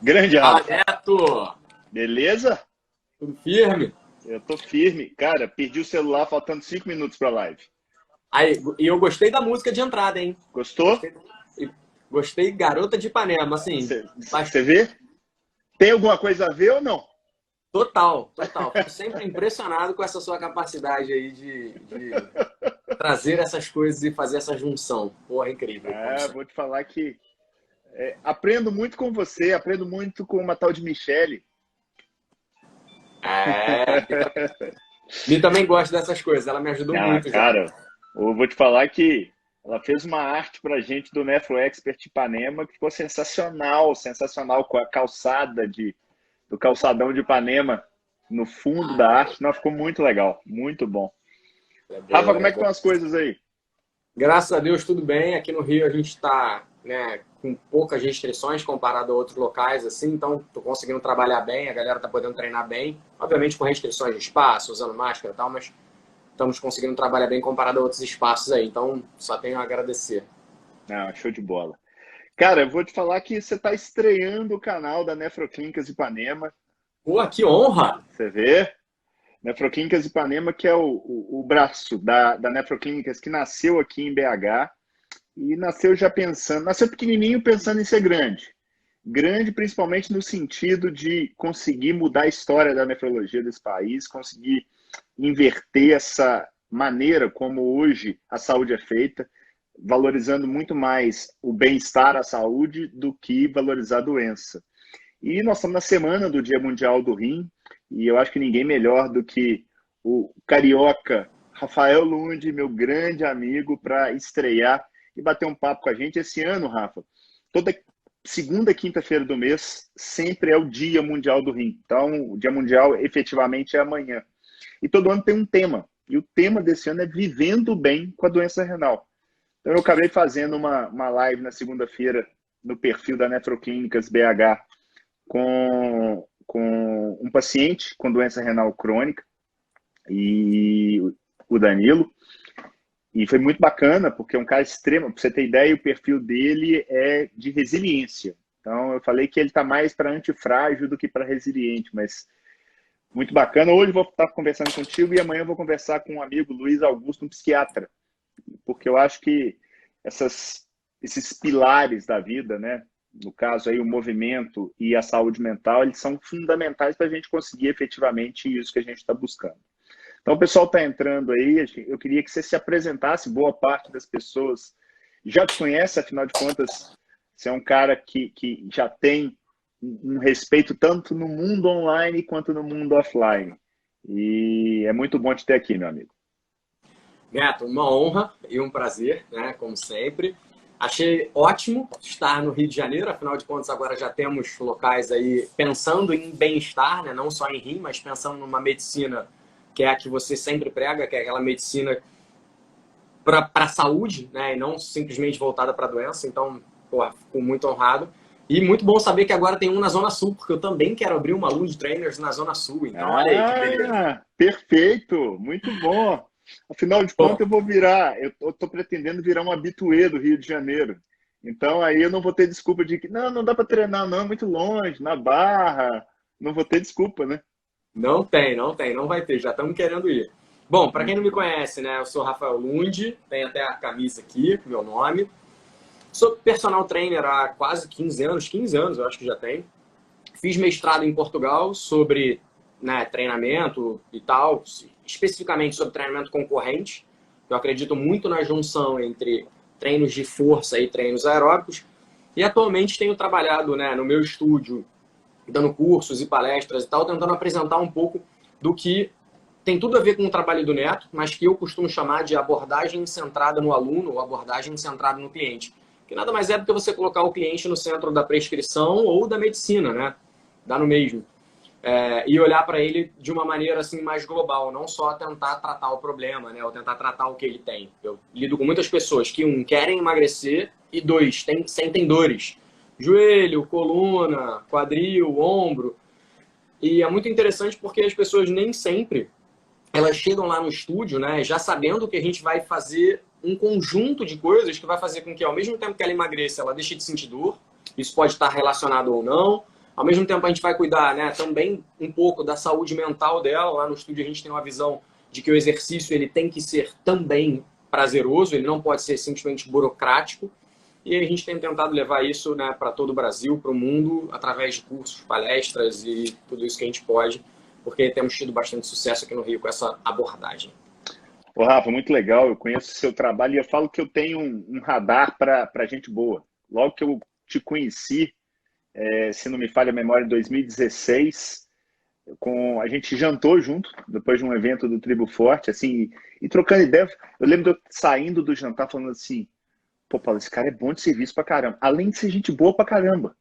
Grande Fala, Rafa. Neto! Beleza? Tudo firme? Eu tô firme. Cara, perdi o celular faltando 5 minutos pra live. Aí, e eu gostei da música de entrada, hein? Gostou? Gostei, gostei Garota de Ipanema, assim, Você vê? Tem alguma coisa a ver ou não? total, total. Fico sempre impressionado com essa sua capacidade aí de trazer essas coisas e fazer essa junção. Porra, incrível, como sempre. Vou te falar que aprendo muito com você, aprendo muito com uma tal de Michele. É, Mi também gosta dessas coisas, ela me ajudou muito já. Cara, eu vou te falar que ela fez uma arte pra gente do Nefro Expert Ipanema que ficou sensacional, sensacional, com a calçada do calçadão de Ipanema no fundo da arte. Não, ficou muito legal, muito bom. É Rafa, boa, como é é que boa. estão as coisas aí? Graças a Deus, tudo bem. Aqui no Rio a gente está, né, com poucas restrições comparado a outros locais, assim, então estou conseguindo trabalhar bem, a galera está podendo treinar bem. Obviamente com restrições de espaço, usando máscara e tal, mas estamos conseguindo trabalhar bem comparado a outros espaços aí. Então, só tenho a agradecer. Show de bola. Cara, eu vou te falar que você está estreando o canal da Nefroclínicas Ipanema. Pô, que honra! Você vê? Nefroclínicas Ipanema, que é o braço da Nefroclínicas, que nasceu aqui em BH e nasceu já pensando, nasceu pequenininho pensando em ser grande. Grande principalmente no sentido de conseguir mudar a história da nefrologia desse país, conseguir inverter essa maneira como hoje a saúde é feita, valorizando muito mais o bem-estar, a saúde, do que valorizar a doença. E nós estamos na semana do Dia Mundial do Rim, e eu acho que ninguém melhor do que o carioca Rafael Lund, meu grande amigo, para estrear e bater um papo com a gente. Esse ano, Rafa, toda segunda quinta-feira do mês sempre é o Dia Mundial do Rim. Então, o Dia Mundial efetivamente é amanhã. E todo ano tem um tema. E o tema desse ano é Vivendo Bem com a Doença Renal. Então, eu acabei fazendo uma live na segunda-feira no perfil da Nefroclínicas BH com um paciente com doença renal crônica, e o Danilo. E foi muito bacana, porque é um cara extremo. Para você ter ideia, o perfil dele é de resiliência. Então, eu falei que ele está mais para antifrágil do que para resiliente, mas muito bacana. Hoje eu vou estar conversando contigo e amanhã eu vou conversar com um amigo, Luiz Augusto, um psiquiatra, porque eu acho que esses pilares da vida, né? No caso aí o movimento e a saúde mental, eles são fundamentais para a gente conseguir efetivamente isso que a gente está buscando. Então o pessoal está entrando aí, eu queria que você se apresentasse, boa parte das pessoas já te conhece, afinal de contas, você é um cara que já tem um respeito tanto no mundo online quanto no mundo offline. E é muito bom te ter aqui, meu amigo. Neto, uma honra e um prazer, né, como sempre. Achei ótimo estar no Rio de Janeiro, afinal de contas agora já temos locais aí pensando em bem-estar, né, não só em rim, mas pensando numa medicina que é a que você sempre prega, que é aquela medicina para a saúde, né, e não simplesmente voltada para a doença. Então, pô, fico muito honrado. E muito bom saber que agora tem um na Zona Sul, porque eu também quero abrir uma Luz Trainers na Zona Sul. Então, olha aí que beleza. Perfeito, muito bom. Afinal de contas, Bom, eu estou pretendendo virar um habituê do Rio de Janeiro. Então aí eu não vou ter desculpa de que não dá para treinar, não, é muito longe, na Barra. Não vou ter desculpa, né? não vai ter, já estamos querendo ir. Bom, para quem não Muito me bom. conhece, né, eu sou Rafael Lund, tem até a camisa aqui, com meu nome. Sou personal trainer há quase 15 anos eu acho que já tem. Fiz mestrado em Portugal sobre, né, treinamento e tal, especificamente sobre treinamento concorrente. Eu acredito muito na junção entre treinos de força e treinos aeróbicos. E atualmente tenho trabalhado, né, no meu estúdio, dando cursos e palestras e tal, tentando apresentar um pouco do que tem tudo a ver com o trabalho do Neto, mas que eu costumo chamar de abordagem centrada no aluno ou abordagem centrada no cliente. Que nada mais é do que você colocar o cliente no centro da prescrição ou da medicina, né? Dá no mesmo. E olhar para ele de uma maneira assim mais global, não só tentar tratar o problema, né? Ou tentar tratar o que ele tem. Eu lido com muitas pessoas que, um, querem emagrecer e dois, sentem dores. Joelho, coluna, quadril, ombro. E é muito interessante porque as pessoas nem sempre elas chegam lá no estúdio, né, já sabendo que a gente vai fazer um conjunto de coisas que vai fazer com que, ao mesmo tempo que ela emagreça, ela deixe de sentir dor, isso pode estar relacionado ou não. Ao mesmo tempo, a gente vai cuidar, né, também um pouco da saúde mental dela. Lá no estúdio, a gente tem uma visão de que o exercício ele tem que ser também prazeroso, ele não pode ser simplesmente burocrático. E a gente tem tentado levar isso, né, para todo o Brasil, para o mundo, através de cursos, palestras e tudo isso que a gente pode, porque temos tido bastante sucesso aqui no Rio com essa abordagem. Ô, Rafa, muito legal. Eu conheço o seu trabalho e eu falo que eu tenho um radar para gente boa. Logo que eu te conheci, se não me falha a memória, em 2016, a gente jantou junto, depois de um evento do Tribo Forte, assim, e trocando ideia. Eu lembro de eu saindo do jantar falando assim, pô, Paulo, esse cara é bom de serviço pra caramba, além de ser gente boa pra caramba.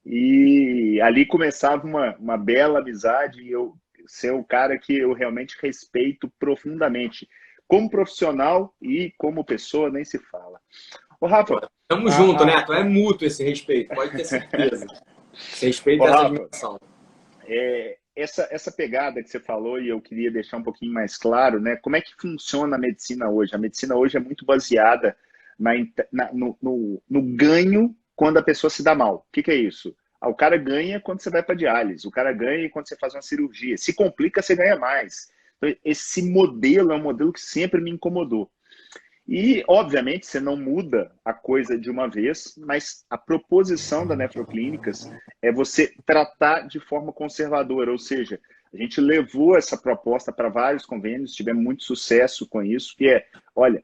E ali começava uma bela amizade e eu ser o cara que eu realmente respeito profundamente. Como profissional e como pessoa, nem se fala. Ô, Rafa... Tamo junto, né? É mútuo esse respeito, pode ter certeza. Esse respeito e essa admiração. Essa pegada que você falou, e eu queria deixar um pouquinho mais claro, né? Como é que funciona a medicina hoje? A medicina hoje é muito baseada no ganho quando a pessoa se dá mal. O que é isso? O cara ganha quando você vai para diálise, o cara ganha quando você faz uma cirurgia. Se complica, você ganha mais. Então, esse modelo é um modelo que sempre me incomodou. E, obviamente, você não muda a coisa de uma vez, mas a proposição da Nefroclínicas é você tratar de forma conservadora, ou seja, a gente levou essa proposta para vários convênios, tivemos muito sucesso com isso, que é, olha,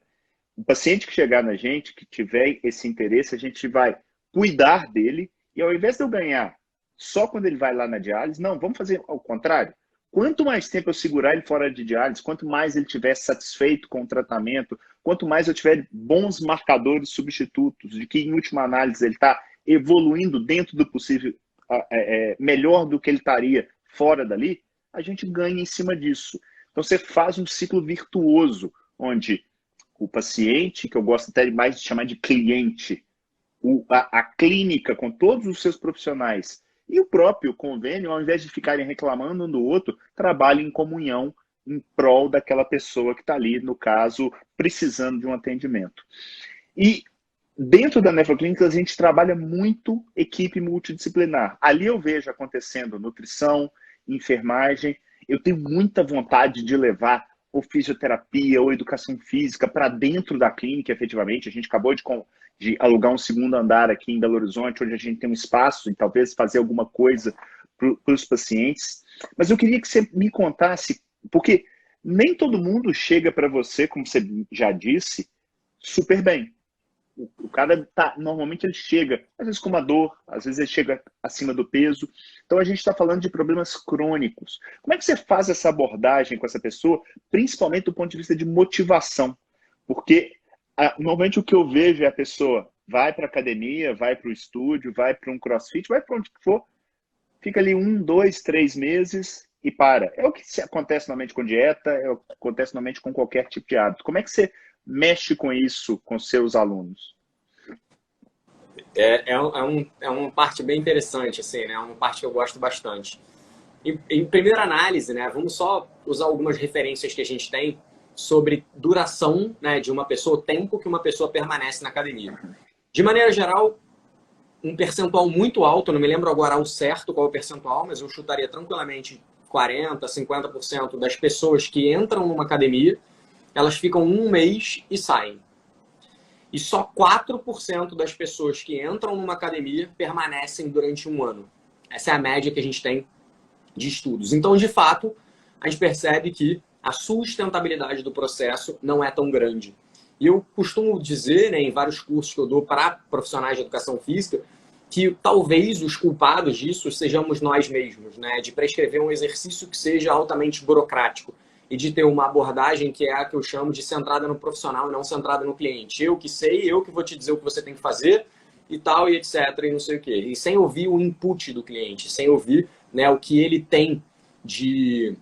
o paciente que chegar na gente, que tiver esse interesse, a gente vai cuidar dele e ao invés de eu ganhar só quando ele vai lá na diálise, não, vamos fazer ao contrário. Quanto mais tempo eu segurar ele fora de diálise, quanto mais ele estiver satisfeito com o tratamento, quanto mais eu tiver bons marcadores substitutos, de que em última análise ele está evoluindo dentro do possível, melhor do que ele estaria fora dali, a gente ganha em cima disso. Então você faz um ciclo virtuoso, onde o paciente, que eu gosto até mais de chamar de cliente, a clínica com todos os seus profissionais e o próprio convênio, ao invés de ficarem reclamando um do outro, trabalhem em comunhão em prol daquela pessoa que está ali, no caso, precisando de um atendimento. E dentro da Nefroclínica, a gente trabalha muito equipe multidisciplinar. Ali eu vejo acontecendo nutrição, enfermagem. Eu tenho muita vontade de levar ou fisioterapia ou educação física para dentro da clínica, efetivamente. A gente acabou de alugar um segundo andar aqui em Belo Horizonte, onde a gente tem um espaço e talvez fazer alguma coisa para os pacientes. Mas eu queria que você me contasse, porque nem todo mundo chega para você, como você já disse, super bem. O cara normalmente ele chega, às vezes com uma dor, às vezes ele chega acima do peso. Então a gente está falando de problemas crônicos. Como é que você faz essa abordagem com essa pessoa, principalmente do ponto de vista de motivação? Porque normalmente o que eu vejo é a pessoa vai para a academia, vai para o estúdio, vai para um crossfit, vai para onde for, fica ali 1, 2, 3 meses e para. É o que acontece normalmente com dieta, é o que acontece normalmente com qualquer tipo de hábito. Como é que você mexe com isso com seus alunos? É uma parte bem interessante, assim, né? É uma parte que eu gosto bastante. Em primeira análise, né? Vamos só usar algumas referências que a gente tem sobre duração, né, de uma pessoa, o tempo que uma pessoa permanece na academia. De maneira geral, um percentual muito alto, não me lembro agora ao certo qual é o percentual, mas eu chutaria tranquilamente 40%, 50% das pessoas que entram numa academia, elas ficam um mês e saem. E só 4% das pessoas que entram numa academia permanecem durante um ano. Essa é a média que a gente tem de estudos. Então, de fato, a gente percebe que a sustentabilidade do processo não é tão grande. E eu costumo dizer, né, em vários cursos que eu dou para profissionais de educação física, que talvez os culpados disso sejamos nós mesmos, né, de prescrever um exercício que seja altamente burocrático e de ter uma abordagem que é a que eu chamo de centrada no profissional e não centrada no cliente. Eu que sei, eu que vou te dizer o que você tem que fazer e tal, e etc, e não sei o quê. E sem ouvir o input do cliente, sem ouvir, né, o que ele tem de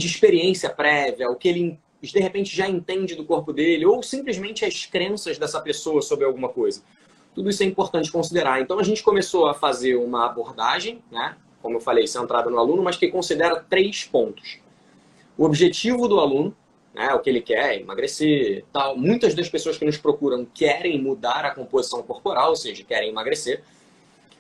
experiência prévia, o que ele, de repente, já entende do corpo dele, ou simplesmente as crenças dessa pessoa sobre alguma coisa. Tudo isso é importante considerar. Então, a gente começou a fazer uma abordagem, né, como eu falei, centrada no aluno, mas que considera 3 pontos. O objetivo do aluno, né? O que ele quer, emagrecer, tal. Muitas das pessoas que nos procuram querem mudar a composição corporal, ou seja, querem emagrecer,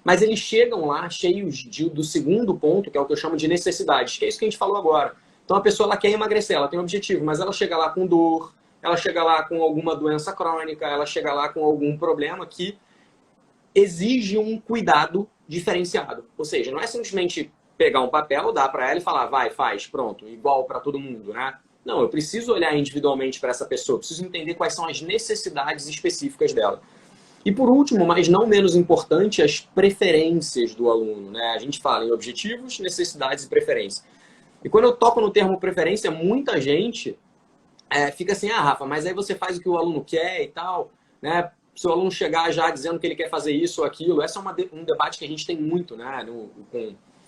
mas eles chegam lá cheios do segundo ponto, que é o que eu chamo de necessidades, que é isso que a gente falou agora. Então a pessoa ela quer emagrecer, ela tem um objetivo, mas ela chega lá com dor, ela chega lá com alguma doença crônica, ela chega lá com algum problema que exige um cuidado diferenciado. Ou seja, não é simplesmente pegar um papel, dar para ela e falar, vai, faz, pronto, igual para todo mundo, né? Não, eu preciso olhar individualmente para essa pessoa, preciso entender quais são as necessidades específicas dela. E por último, mas não menos importante, as preferências do aluno, né? A gente fala em objetivos, necessidades e preferências. E quando eu toco no termo preferência, muita gente fica assim, ah, Rafa, mas aí você faz o que o aluno quer e tal, né? Se o aluno chegar já dizendo que ele quer fazer isso ou aquilo, essa é um debate que a gente tem muito, né,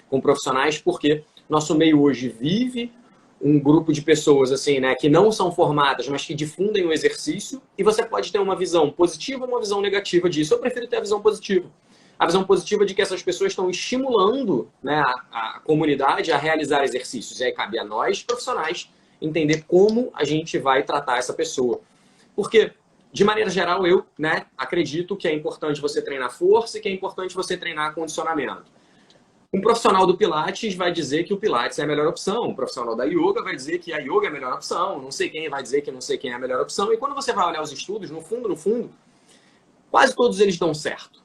com profissionais, porque nosso meio hoje vive um grupo de pessoas assim, né, que não são formadas, mas que difundem o exercício, e você pode ter uma visão positiva ou uma visão negativa disso. Eu prefiro ter a visão positiva. A visão positiva de que essas pessoas estão estimulando, né, a comunidade a realizar exercícios. E aí cabe a nós, profissionais, entender como a gente vai tratar essa pessoa. Porque, de maneira geral, eu, né, acredito que é importante você treinar força e que é importante você treinar condicionamento. Um profissional do Pilates vai dizer que o Pilates é a melhor opção. Um profissional da Yoga vai dizer que a Yoga é a melhor opção. Não sei quem vai dizer que não sei quem é a melhor opção. E quando você vai olhar os estudos, no fundo, quase todos eles dão certo.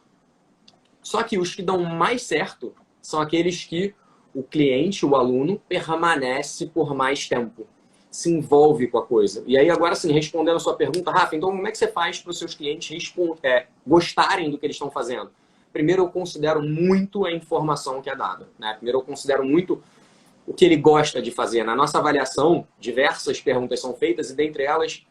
Só que os que dão mais certo são aqueles que o cliente, o aluno, permanece por mais tempo. Se envolve com a coisa. E aí, agora sim, respondendo a sua pergunta, Rafa, então como é que você faz para os seus clientes gostarem do que eles estão fazendo? Primeiro, eu considero muito a informação que é dada, né? Primeiro, eu considero muito o que ele gosta de fazer. Na nossa avaliação, diversas perguntas são feitas e, dentre elas,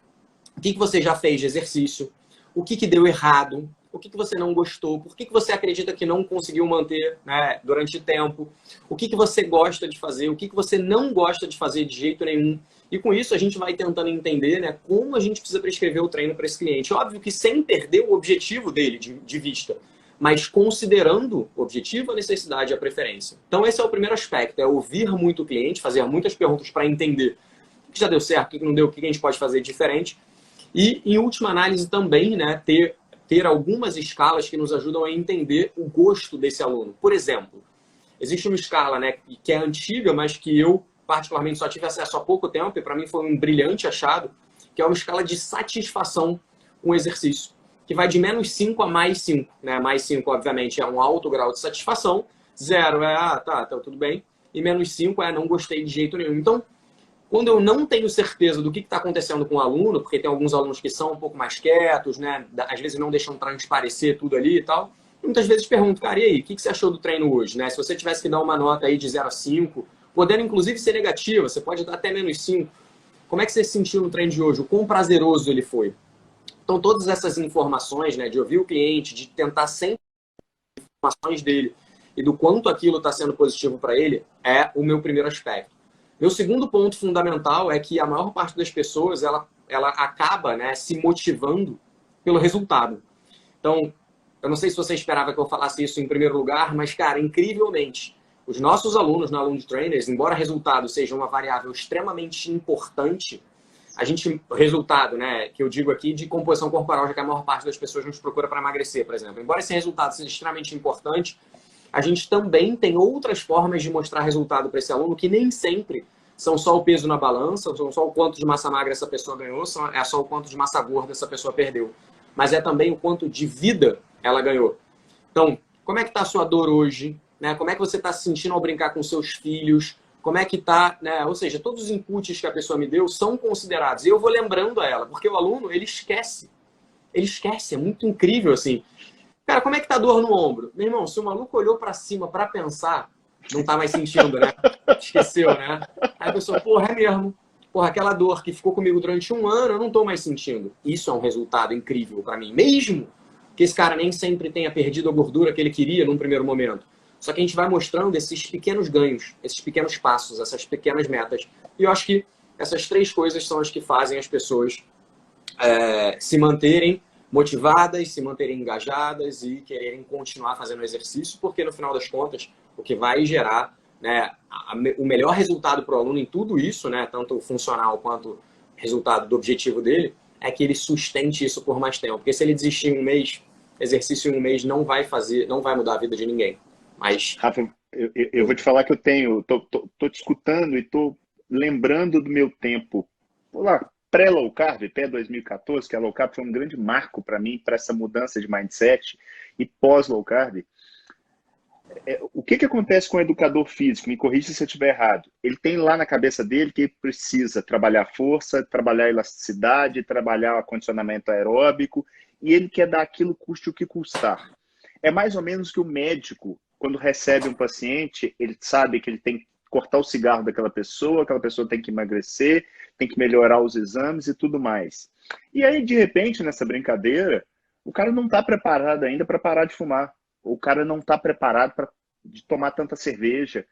o que você já fez de exercício? O que deu errado? O que você não gostou? Por que você acredita que não conseguiu manter, né, durante o tempo? O que você gosta de fazer? O que você não gosta de fazer de jeito nenhum? E com isso a gente vai tentando entender, né, como a gente precisa prescrever o treino para esse cliente. Óbvio que sem perder o objetivo dele de vista, mas considerando o objetivo, a necessidade e a preferência. Então esse é o primeiro aspecto, é ouvir muito o cliente, fazer muitas perguntas para entender o que já deu certo, o que não deu, o que a gente pode fazer diferente. E, em última análise, também, né, ter algumas escalas que nos ajudam a entender o gosto desse aluno. Por exemplo, existe uma escala, né, que é antiga, mas que eu, particularmente, só tive acesso há pouco tempo, e para mim foi um brilhante achado, que é uma escala de satisfação com o exercício, que vai de -5 a +5. Né? +5, obviamente, é um alto grau de satisfação, 0 é, tá, tudo bem, e -5 é, não gostei de jeito nenhum. Então, quando eu não tenho certeza do que está acontecendo com o aluno, porque tem alguns alunos que são um pouco mais quietos, né? Às vezes não deixam transparecer tudo ali e tal, e muitas vezes pergunto, cara, e aí, o que você achou do treino hoje? Né? Se você tivesse que dar uma nota aí de 0 a 5, podendo inclusive ser negativa, você pode dar até -5, como é que você se sentiu no treino de hoje? O quão prazeroso ele foi? Então, todas essas informações, né, de ouvir o cliente, de tentar sempre informações dele e do quanto aquilo está sendo positivo para ele, é o meu primeiro aspecto. Meu segundo ponto fundamental é que a maior parte das pessoas ela acaba, né, se motivando pelo resultado. Então, eu não sei se você esperava que eu falasse isso em primeiro lugar, mas, cara, incrivelmente, os nossos alunos na Alumni Trainers, embora resultado seja uma variável extremamente importante, resultado, né, que eu digo aqui de composição corporal, já que a maior parte das pessoas nos procura para emagrecer, por exemplo. Embora esse resultado seja extremamente importante, a gente também tem outras formas de mostrar resultado para esse aluno que nem sempre são só o peso na balança, são só o quanto de massa magra essa pessoa ganhou, é só o quanto de massa gorda essa pessoa perdeu. Mas é também o quanto de vida ela ganhou. Então, como é que está a sua dor hoje? Né? Como é que você está se sentindo ao brincar com seus filhos? Como é que está, né? Ou seja, todos os inputs que a pessoa me deu são considerados. E eu vou lembrando a ela, porque o aluno, ele esquece. Ele esquece, é muito incrível, assim. Cara, como é que tá a dor no ombro? Meu irmão, se o maluco olhou para cima para pensar, não tá mais sentindo, né? Esqueceu, né? Aí a pessoa, porra, é mesmo. Porra, aquela dor que ficou comigo durante um ano, eu não tô mais sentindo. Isso é um resultado incrível para mim. Mesmo que esse cara nem sempre tenha perdido a gordura que ele queria num primeiro momento. Só que a gente vai mostrando esses pequenos ganhos, esses pequenos passos, essas pequenas metas. E eu acho que essas 3 coisas são as que fazem as pessoas se manterem motivadas, se manterem engajadas e quererem continuar fazendo exercício, porque no final das contas, o que vai gerar, né, o melhor resultado para o aluno em tudo isso, né, tanto funcional quanto resultado do objetivo dele é que ele sustente isso por mais tempo. Porque se ele desistir em um mês, exercício em um mês não vai mudar a vida de ninguém. Mas... Rafa, eu vou te falar que tô te escutando e tô lembrando do meu tempo. Lá, pré-low carb, pré-2014, que a low carb foi um grande marco para mim, para essa mudança de mindset, e pós-low carb. O que acontece com o educador físico? Me corrija se eu estiver errado. Ele tem lá na cabeça dele que ele precisa trabalhar força, trabalhar elasticidade, trabalhar condicionamento aeróbico, e ele quer dar aquilo custe o que custar. É mais ou menos que o médico, quando recebe um paciente, ele sabe que ele tem que cortar o cigarro daquela pessoa, aquela pessoa tem que emagrecer, tem que melhorar os exames e tudo mais. E aí, de repente, nessa brincadeira, o cara não está preparado ainda para parar de fumar. O cara não está preparado para tomar tanta cerveja.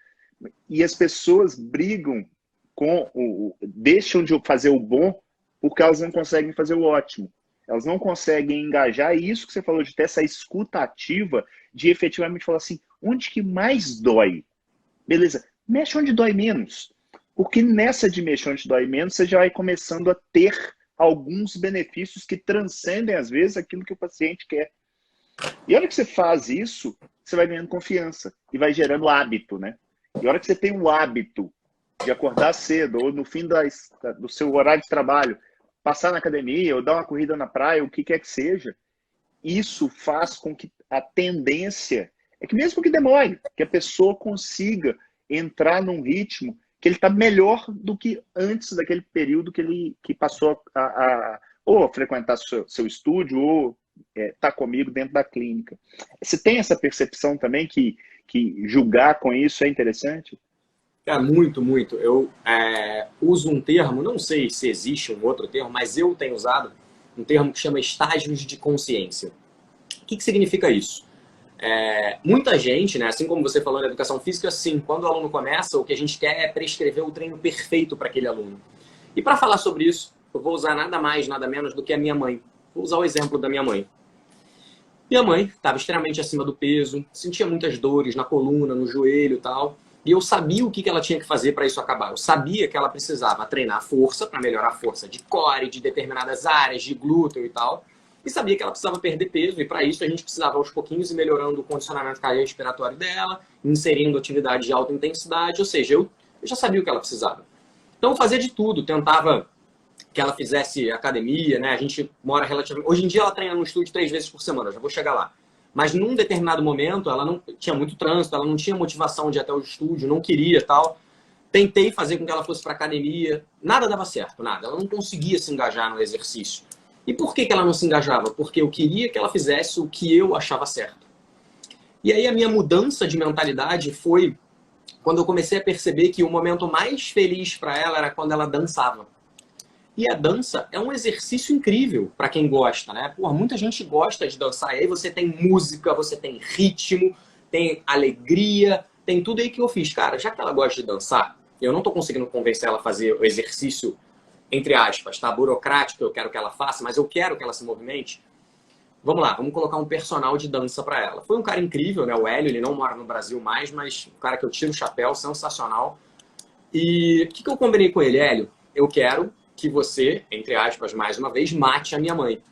E as pessoas brigam deixam de fazer o bom porque elas não conseguem fazer o ótimo. Elas não conseguem engajar. E isso que você falou de ter essa escuta ativa, de efetivamente falar assim, onde que mais dói? Beleza, mexe onde dói menos. Porque nessa de mexer onde dói menos, você já vai começando a ter alguns benefícios que transcendem, às vezes, aquilo que o paciente quer. E a hora que você faz isso, você vai ganhando confiança e vai gerando hábito, né? E a hora que você tem o hábito de acordar cedo ou no fim do seu horário de trabalho, passar na academia ou dar uma corrida na praia, o que quer que seja, isso faz com que a tendência é que mesmo que demore, que a pessoa consiga entrar num ritmo que ele está melhor do que antes daquele período que passou ou a frequentar seu estúdio ou tá comigo dentro da clínica. Você tem essa percepção também que julgar com isso é interessante? Cara, muito, muito. Eu uso um termo, não sei se existe um outro termo, mas eu tenho usado um termo que chama estágios de consciência. O que significa isso? Muita gente, né, assim como você falou na educação física, sim, quando o aluno começa, o que a gente quer é prescrever o treino perfeito para aquele aluno. E para falar sobre isso, eu vou usar nada mais, nada menos do que a minha mãe. Vou usar o exemplo da minha mãe. Minha mãe estava extremamente acima do peso, sentia muitas dores na coluna, no joelho e tal. E eu sabia o que ela tinha que fazer para isso acabar. Eu sabia que ela precisava treinar força para melhorar a força de core, de determinadas áreas, de glúteo e tal. E sabia que ela precisava perder peso. E para isso a gente precisava aos pouquinhos ir melhorando o condicionamento cardiorrespiratório dela, inserindo atividade de alta intensidade. Ou seja, eu já sabia o que ela precisava. Então eu fazia de tudo, tentava que ela fizesse academia, né? A gente mora relativamente... Hoje em dia ela treina no estúdio 3 vezes por semana, já vou chegar lá. Mas num determinado momento ela não tinha muito trânsito, ela não tinha motivação de ir até o estúdio, não queria tal. Tentei fazer com que ela fosse para academia, nada dava certo, nada. Ela não conseguia se engajar no exercício. E por que ela não se engajava? Porque eu queria que ela fizesse o que eu achava certo. E aí a minha mudança de mentalidade foi quando eu comecei a perceber que o momento mais feliz para ela era quando ela dançava. E a dança é um exercício incrível para quem gosta, né? Porra, muita gente gosta de dançar. E aí você tem música, você tem ritmo, tem alegria, tem tudo aí que eu fiz. Cara, já que ela gosta de dançar, eu não tô conseguindo convencer ela a fazer o exercício, entre aspas, tá? Burocrático, eu quero que ela faça, mas eu quero que ela se movimente. Vamos lá, vamos colocar um personal de dança para ela. Foi um cara incrível, né? O Hélio, ele não mora no Brasil mais, mas um cara que eu tiro o chapéu, sensacional. E o que eu combinei com ele? Hélio, eu quero que você, entre aspas, mais uma vez, mate a minha mãe.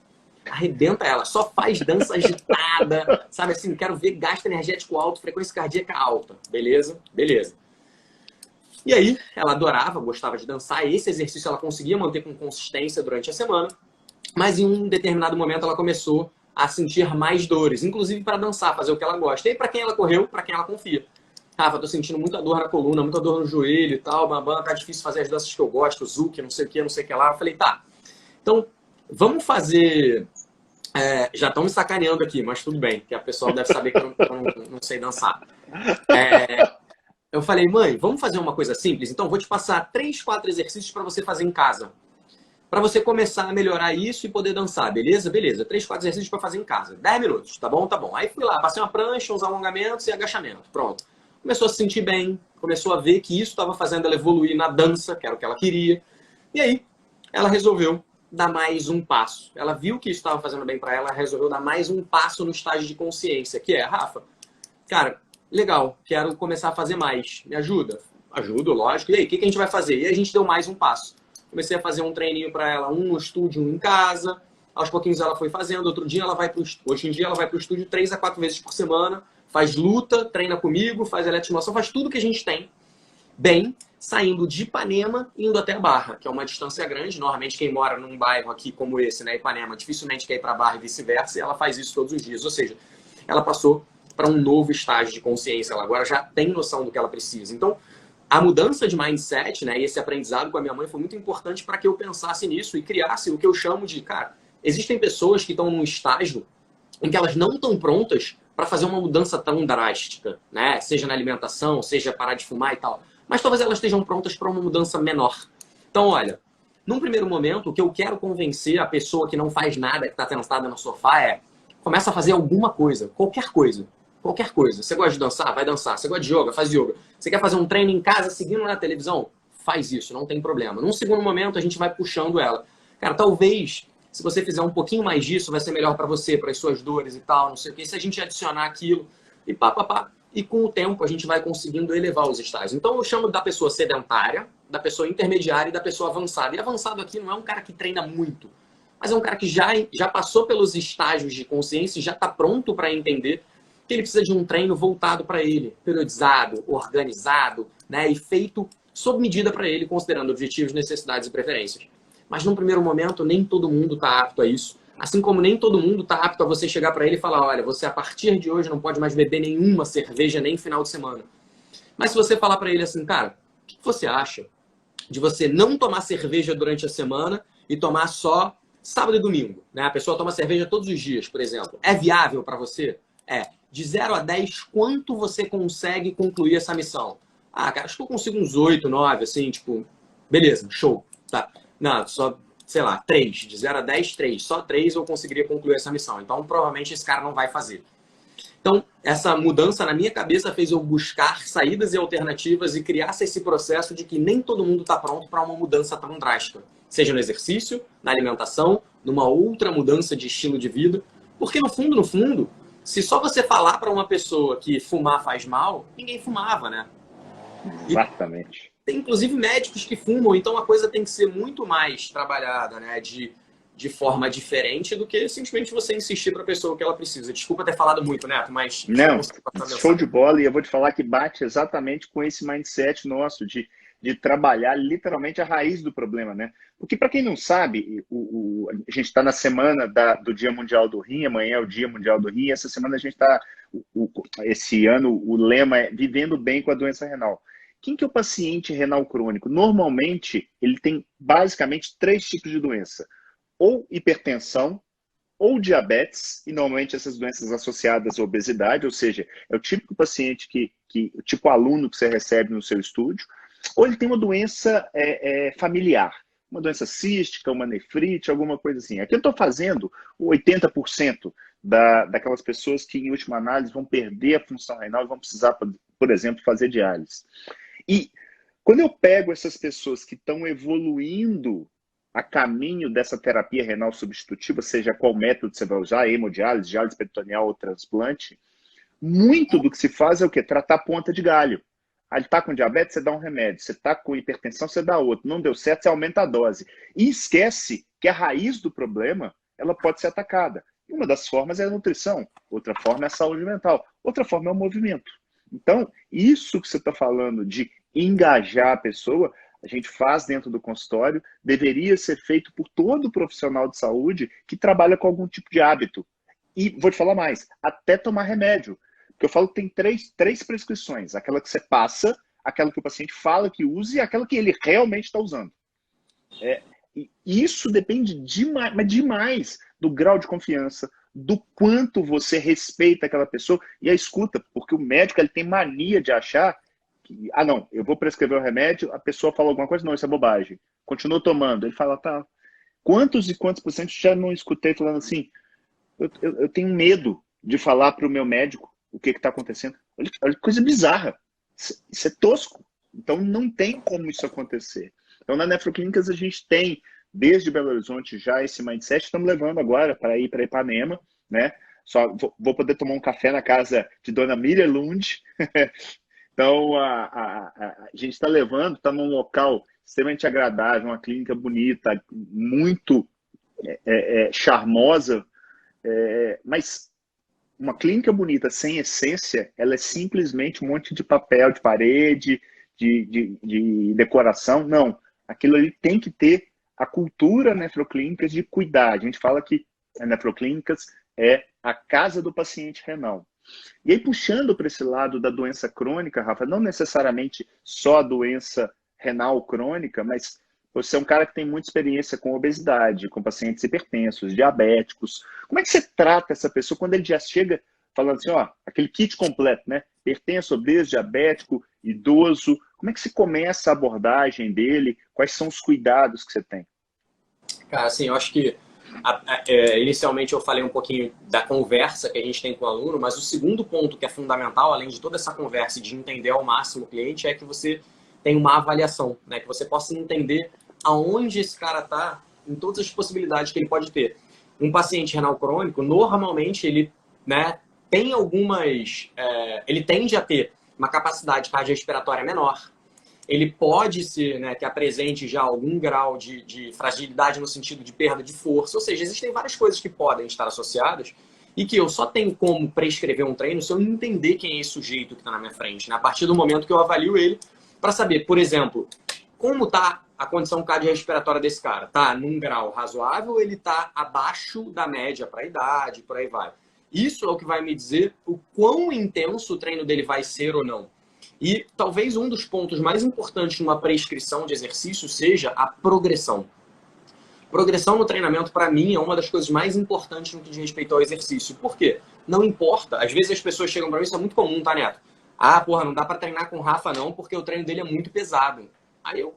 Arrebenta ela, só faz dança agitada, sabe assim, quero ver gasto energético alto, frequência cardíaca alta. Beleza? Beleza. E aí, ela adorava, gostava de dançar. Esse exercício ela conseguia manter com consistência durante a semana, mas em um determinado momento ela começou a sentir mais dores, inclusive para dançar, fazer o que ela gosta. E aí, para quem ela correu, para quem ela confia. Rafa, tô sentindo muita dor na coluna, muita dor no joelho e tal, bambam, tá difícil fazer as danças que eu gosto, Zouk, não sei o que lá. Eu falei, tá, então vamos fazer... já estão me sacaneando aqui, mas tudo bem, que a pessoa deve saber que eu não sei dançar. Eu falei, mãe, vamos fazer uma coisa simples? Então vou te passar 3, 4 exercícios para você fazer em casa. Para você começar a melhorar isso e poder dançar, beleza? Beleza, 3, 4 exercícios para fazer em casa. 10 minutos, tá bom? Tá bom. Aí fui lá, passei uma prancha, uns alongamentos e agachamento. Pronto. Começou a se sentir bem, começou a ver que isso estava fazendo ela evoluir na dança, que era o que ela queria. E aí, ela resolveu dar mais um passo. Ela viu que isso estava fazendo bem para ela, resolveu dar mais um passo no estágio de consciência, que é, Rafa, cara, legal, quero começar a fazer mais. Me ajuda? Ajudo, lógico. E aí, o que a gente vai fazer? E aí a gente deu mais um passo. Comecei a fazer um treininho para ela, um no estúdio, um em casa. Aos pouquinhos ela foi fazendo. Hoje em dia ela vai para o estúdio 3 a 4 vezes por semana. Faz luta, treina comigo, faz eletroestimulação, faz tudo que a gente tem. Bem, saindo de Ipanema e indo até a Barra, que é uma distância grande. Normalmente quem mora num bairro aqui como esse, né, Ipanema, dificilmente quer ir para a Barra e vice-versa. E ela faz isso todos os dias. Ou seja, ela passou para um novo estágio de consciência. Ela agora já tem noção do que ela precisa. Então, a mudança de mindset, né, e esse aprendizado com a minha mãe foi muito importante para que eu pensasse nisso e criasse o que eu chamo de, cara, existem pessoas que estão num estágio em que elas não estão prontas para fazer uma mudança tão drástica, né? Seja na alimentação, seja parar de fumar e tal. Mas talvez elas estejam prontas para uma mudança menor. Então, olha, num primeiro momento, o que eu quero convencer a pessoa que não faz nada, que está sentada no sofá, é começa a fazer alguma coisa, qualquer coisa. Qualquer coisa. Você gosta de dançar? Vai dançar. Você gosta de yoga? Faz yoga. Você quer fazer um treino em casa seguindo na televisão? Faz isso, não tem problema. Num segundo momento, a gente vai puxando ela. Cara, talvez, se você fizer um pouquinho mais disso, vai ser melhor para você, para as suas dores e tal, não sei o quê. Se a gente adicionar aquilo e pá, pá, pá. E com o tempo, a gente vai conseguindo elevar os estágios. Então, eu chamo da pessoa sedentária, da pessoa intermediária e da pessoa avançada. E avançado aqui não é um cara que treina muito, mas é um cara que já passou pelos estágios de consciência e já está pronto para entender que ele precisa de um treino voltado para ele, periodizado, organizado, né, e feito sob medida para ele, considerando objetivos, necessidades e preferências. Mas num primeiro momento, nem todo mundo está apto a isso. Assim como nem todo mundo está apto a você chegar para ele e falar, olha, você a partir de hoje não pode mais beber nenhuma cerveja nem final de semana. Mas se você falar para ele assim, cara, o que você acha de você não tomar cerveja durante a semana e tomar só sábado e domingo? Né? A pessoa toma cerveja todos os dias, por exemplo. É viável para você? É. De 0 a 10, quanto você consegue concluir essa missão? Ah, cara, acho que eu consigo uns 8, 9, assim, tipo, beleza, show. Tá. Não, só, sei lá, 3. De 0 a 10, 3. Só 3 eu conseguiria concluir essa missão. Então, provavelmente, esse cara não vai fazer. Então, essa mudança na minha cabeça fez eu buscar saídas e alternativas e criar esse processo de que nem todo mundo está pronto para uma mudança tão drástica. Seja no exercício, na alimentação, numa outra mudança de estilo de vida. Porque, no fundo, se só você falar para uma pessoa que fumar faz mal, ninguém fumava, né? Exatamente. Tem, inclusive, médicos que fumam, então a coisa tem que ser muito mais trabalhada, né? De forma diferente do que simplesmente você insistir para a pessoa que ela precisa. Desculpa ter falado muito, Neto, mas... Não, show de bola, e eu vou te falar que bate exatamente com esse mindset nosso de trabalhar literalmente a raiz do problema, né? Porque, para quem não sabe, a gente está na semana do Dia Mundial do Rim, amanhã é o Dia Mundial do Rim, e essa semana a gente está, esse ano, o lema é Vivendo Bem com a Doença Renal. Quem que é o paciente renal crônico? Normalmente, ele tem basicamente 3 tipos de doença. Ou hipertensão, ou diabetes, e normalmente essas doenças associadas à obesidade, ou seja, é o típico paciente o tipo aluno que você recebe no seu estúdio, ou ele tem uma doença familiar, uma doença cística, uma nefrite, alguma coisa assim. Aqui eu estou fazendo 80% daquelas pessoas que, em última análise, vão perder a função renal e vão precisar, por exemplo, fazer diálise. E quando eu pego essas pessoas que estão evoluindo a caminho dessa terapia renal substitutiva, seja qual método você vai usar, hemodiálise, diálise peritoneal ou transplante, muito do que se faz é o quê? Tratar a ponta de galho. Ele está com diabetes, você dá um remédio. Você está com hipertensão, você dá outro. Não deu certo, você aumenta a dose. E esquece que a raiz do problema, ela pode ser atacada. E uma das formas é a nutrição, outra forma é a saúde mental, outra forma é o movimento. Então, isso que você está falando de engajar a pessoa, a gente faz dentro do consultório, deveria ser feito por todo profissional de saúde que trabalha com algum tipo de hábito. E vou te falar mais, até tomar remédio. Porque eu falo que tem três prescrições. Aquela que você passa, aquela que o paciente fala que usa e aquela que ele realmente está usando. E isso depende demais, mas demais do grau de confiança, do quanto você respeita aquela pessoa e a escuta. Porque o médico ele tem mania de achar que, não, eu vou prescrever o remédio, a pessoa fala alguma coisa, não, isso é bobagem. Continua tomando. Ele fala, tá. Quantos e quantos pacientes já não escutei falando assim, eu tenho medo de falar para o meu médico o que está acontecendo. Olha que coisa bizarra. Isso é tosco. Então, não tem como isso acontecer. Então, na Nefroclínicas, a gente tem, desde Belo Horizonte, já esse mindset. Estamos levando agora para ir para Ipanema, né? Só vou poder tomar um café na casa de Dona Miriam Lund. Então, a gente está levando, está num local extremamente agradável, uma clínica bonita, muito charmosa, mas uma clínica bonita sem essência, ela é simplesmente um monte de papel de parede, de decoração. Não, aquilo ali tem que ter a cultura nefroclínicas de cuidar. A gente fala que a nefroclínicas é a casa do paciente renal. E aí, puxando para esse lado da doença crônica, Rafa, não necessariamente só a doença renal crônica, mas você é um cara que tem muita experiência com obesidade, com pacientes hipertensos, diabéticos. Como é que você trata essa pessoa quando ele já chega falando assim, ó, aquele kit completo, né? Hipertenso, obeso, diabético, idoso. Como é que se começa a abordagem dele? Quais são os cuidados que você tem? Cara, assim, eu acho que inicialmente eu falei um pouquinho da conversa que a gente tem com o aluno, mas o segundo ponto que é fundamental, além de toda essa conversa e de entender ao máximo o cliente, é que você tem uma avaliação, né? Que você possa entender aonde esse cara está em todas as possibilidades que ele pode ter. Um paciente renal crônico, normalmente, ele, né, tem algumas... ele tende a ter uma capacidade cardiorrespiratória menor. Ele pode ser, né, que apresente já algum grau de fragilidade no sentido de perda de força. Ou seja, existem várias coisas que podem estar associadas e que eu só tenho como prescrever um treino se eu entender quem é esse sujeito que está na minha frente, né? A partir do momento que eu avalio ele para saber, por exemplo, como está a condição cardiorrespiratória desse cara. Está num grau razoável ou ele está abaixo da média para a idade, por aí vai. Isso é o que vai me dizer o quão intenso o treino dele vai ser ou não. E talvez um dos pontos mais importantes numa prescrição de exercício seja a progressão. Progressão no treinamento, para mim, é uma das coisas mais importantes no que diz respeito ao exercício. Por quê? Não importa. Às vezes as pessoas chegam para mim, isso é muito comum, tá, Neto? Ah, porra, não dá para treinar com o Rafa não, porque o treino dele é muito pesado. Aí eu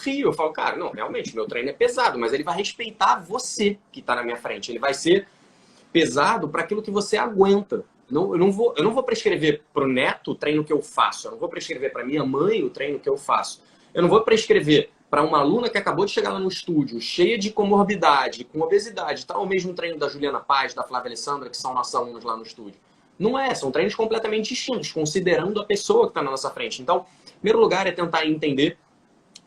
rio, eu falo, cara, não, realmente, meu treino é pesado, mas ele vai respeitar você que está na minha frente. Ele vai ser pesado para aquilo que você aguenta. Eu não vou prescrever para o neto o treino que eu faço. Eu não vou prescrever para minha mãe o treino que eu faço. Eu não vou prescrever para uma aluna que acabou de chegar lá no estúdio, cheia de comorbidade, com obesidade, tá? O mesmo treino da Juliana Paz, da Flávia Alessandra, que são nossos alunos lá no estúdio. Não é, são treinos completamente distintos, considerando a pessoa que está na nossa frente. Então, em primeiro lugar, é tentar entender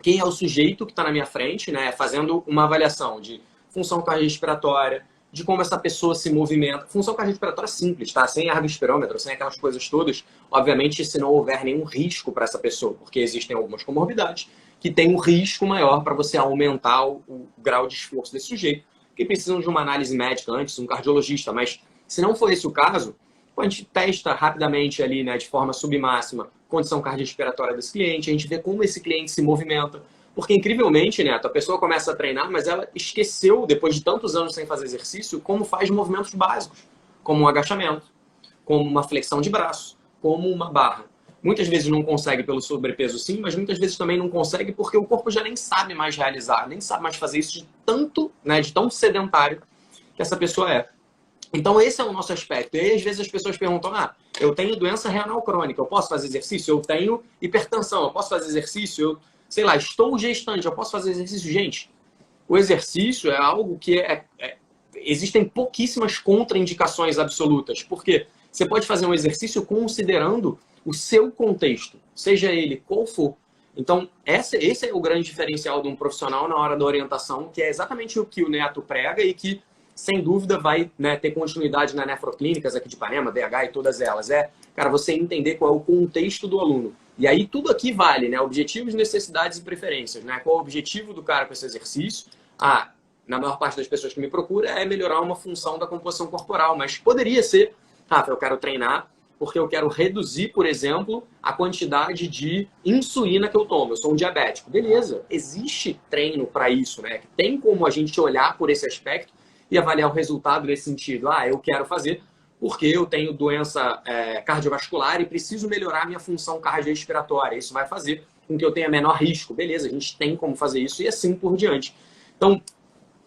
quem é o sujeito que está na minha frente, né? Fazendo uma avaliação de função cardiorrespiratória, de como essa pessoa se movimenta. Função cardiorrespiratória simples, tá? Sem ergospirômetro, sem aquelas coisas todas. Obviamente, se não houver nenhum risco para essa pessoa, porque existem algumas comorbidades que têm um risco maior para você aumentar o grau de esforço desse sujeito, que precisam de uma análise médica antes, um cardiologista. Mas, se não for esse o caso, a gente testa rapidamente ali, né, de forma submáxima, condição cardiorrespiratória desse cliente, a gente vê como esse cliente se movimenta. Porque, incrivelmente, Neto, a pessoa começa a treinar, mas ela esqueceu, depois de tantos anos sem fazer exercício, como faz movimentos básicos, como um agachamento, como uma flexão de braço, como uma barra. Muitas vezes não consegue pelo sobrepeso, sim, mas muitas vezes também não consegue porque o corpo já nem sabe mais realizar, nem sabe mais fazer isso de tanto, né, de tão sedentário que essa pessoa é. Então, esse é o nosso aspecto. E aí, às vezes, as pessoas perguntam, eu tenho doença renal crônica, eu posso fazer exercício? Eu tenho hipertensão, eu posso fazer exercício? Eu, sei lá, estou gestante, eu posso fazer exercício? Gente, o exercício é algo que existem pouquíssimas contraindicações absolutas. Porque você pode fazer um exercício considerando o seu contexto, seja ele qual for. Então, esse é o grande diferencial de um profissional na hora da orientação, que é exatamente o que o Neto prega e que sem dúvida vai, né, ter continuidade na Nefroclínicas aqui de Ipanema, BH e todas elas. Cara, você entender qual é o contexto do aluno. E aí tudo aqui vale, né? Objetivos, necessidades e preferências, né? Qual é o objetivo do cara com esse exercício? Na maior parte das pessoas que me procura é melhorar uma função da composição corporal, mas poderia ser, eu quero treinar porque eu quero reduzir, por exemplo, a quantidade de insulina que eu tomo. Eu sou um diabético. Beleza, existe treino para isso, né? Tem como a gente olhar por esse aspecto e avaliar o resultado nesse sentido. Eu quero fazer porque eu tenho doença cardiovascular e preciso melhorar a minha função cardiorrespiratória. Isso vai fazer com que eu tenha menor risco. Beleza, a gente tem como fazer isso e assim por diante. Então,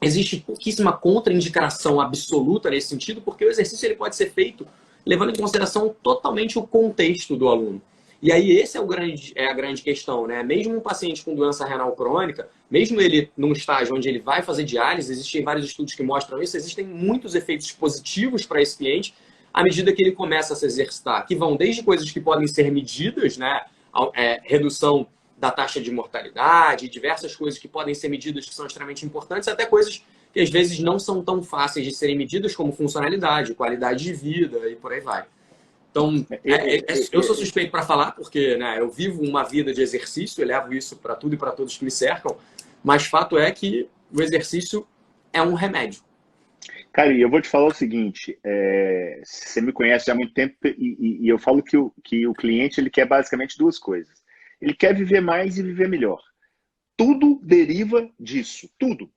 existe pouquíssima contraindicação absoluta nesse sentido, porque o exercício ele pode ser feito levando em consideração totalmente o contexto do aluno. E aí esse é a grande questão, né? Mesmo um paciente com doença renal crônica, mesmo ele num estágio onde ele vai fazer diálise, existem vários estudos que mostram isso, existem muitos efeitos positivos para esse cliente, à medida que ele começa a se exercitar, que vão desde coisas que podem ser medidas, né? Redução da taxa de mortalidade, diversas coisas que podem ser medidas que são extremamente importantes, até coisas que às vezes não são tão fáceis de serem medidas, como funcionalidade, qualidade de vida e por aí vai. Então, eu sou suspeito para falar, porque, né, eu vivo uma vida de exercício, eu levo isso para tudo e para todos que me cercam, mas fato é que o exercício é um remédio. Cara, e eu vou te falar o seguinte, você me conhece já há muito tempo e eu falo que o cliente ele quer basicamente duas coisas. Ele quer viver mais e viver melhor. Tudo deriva disso, tudo.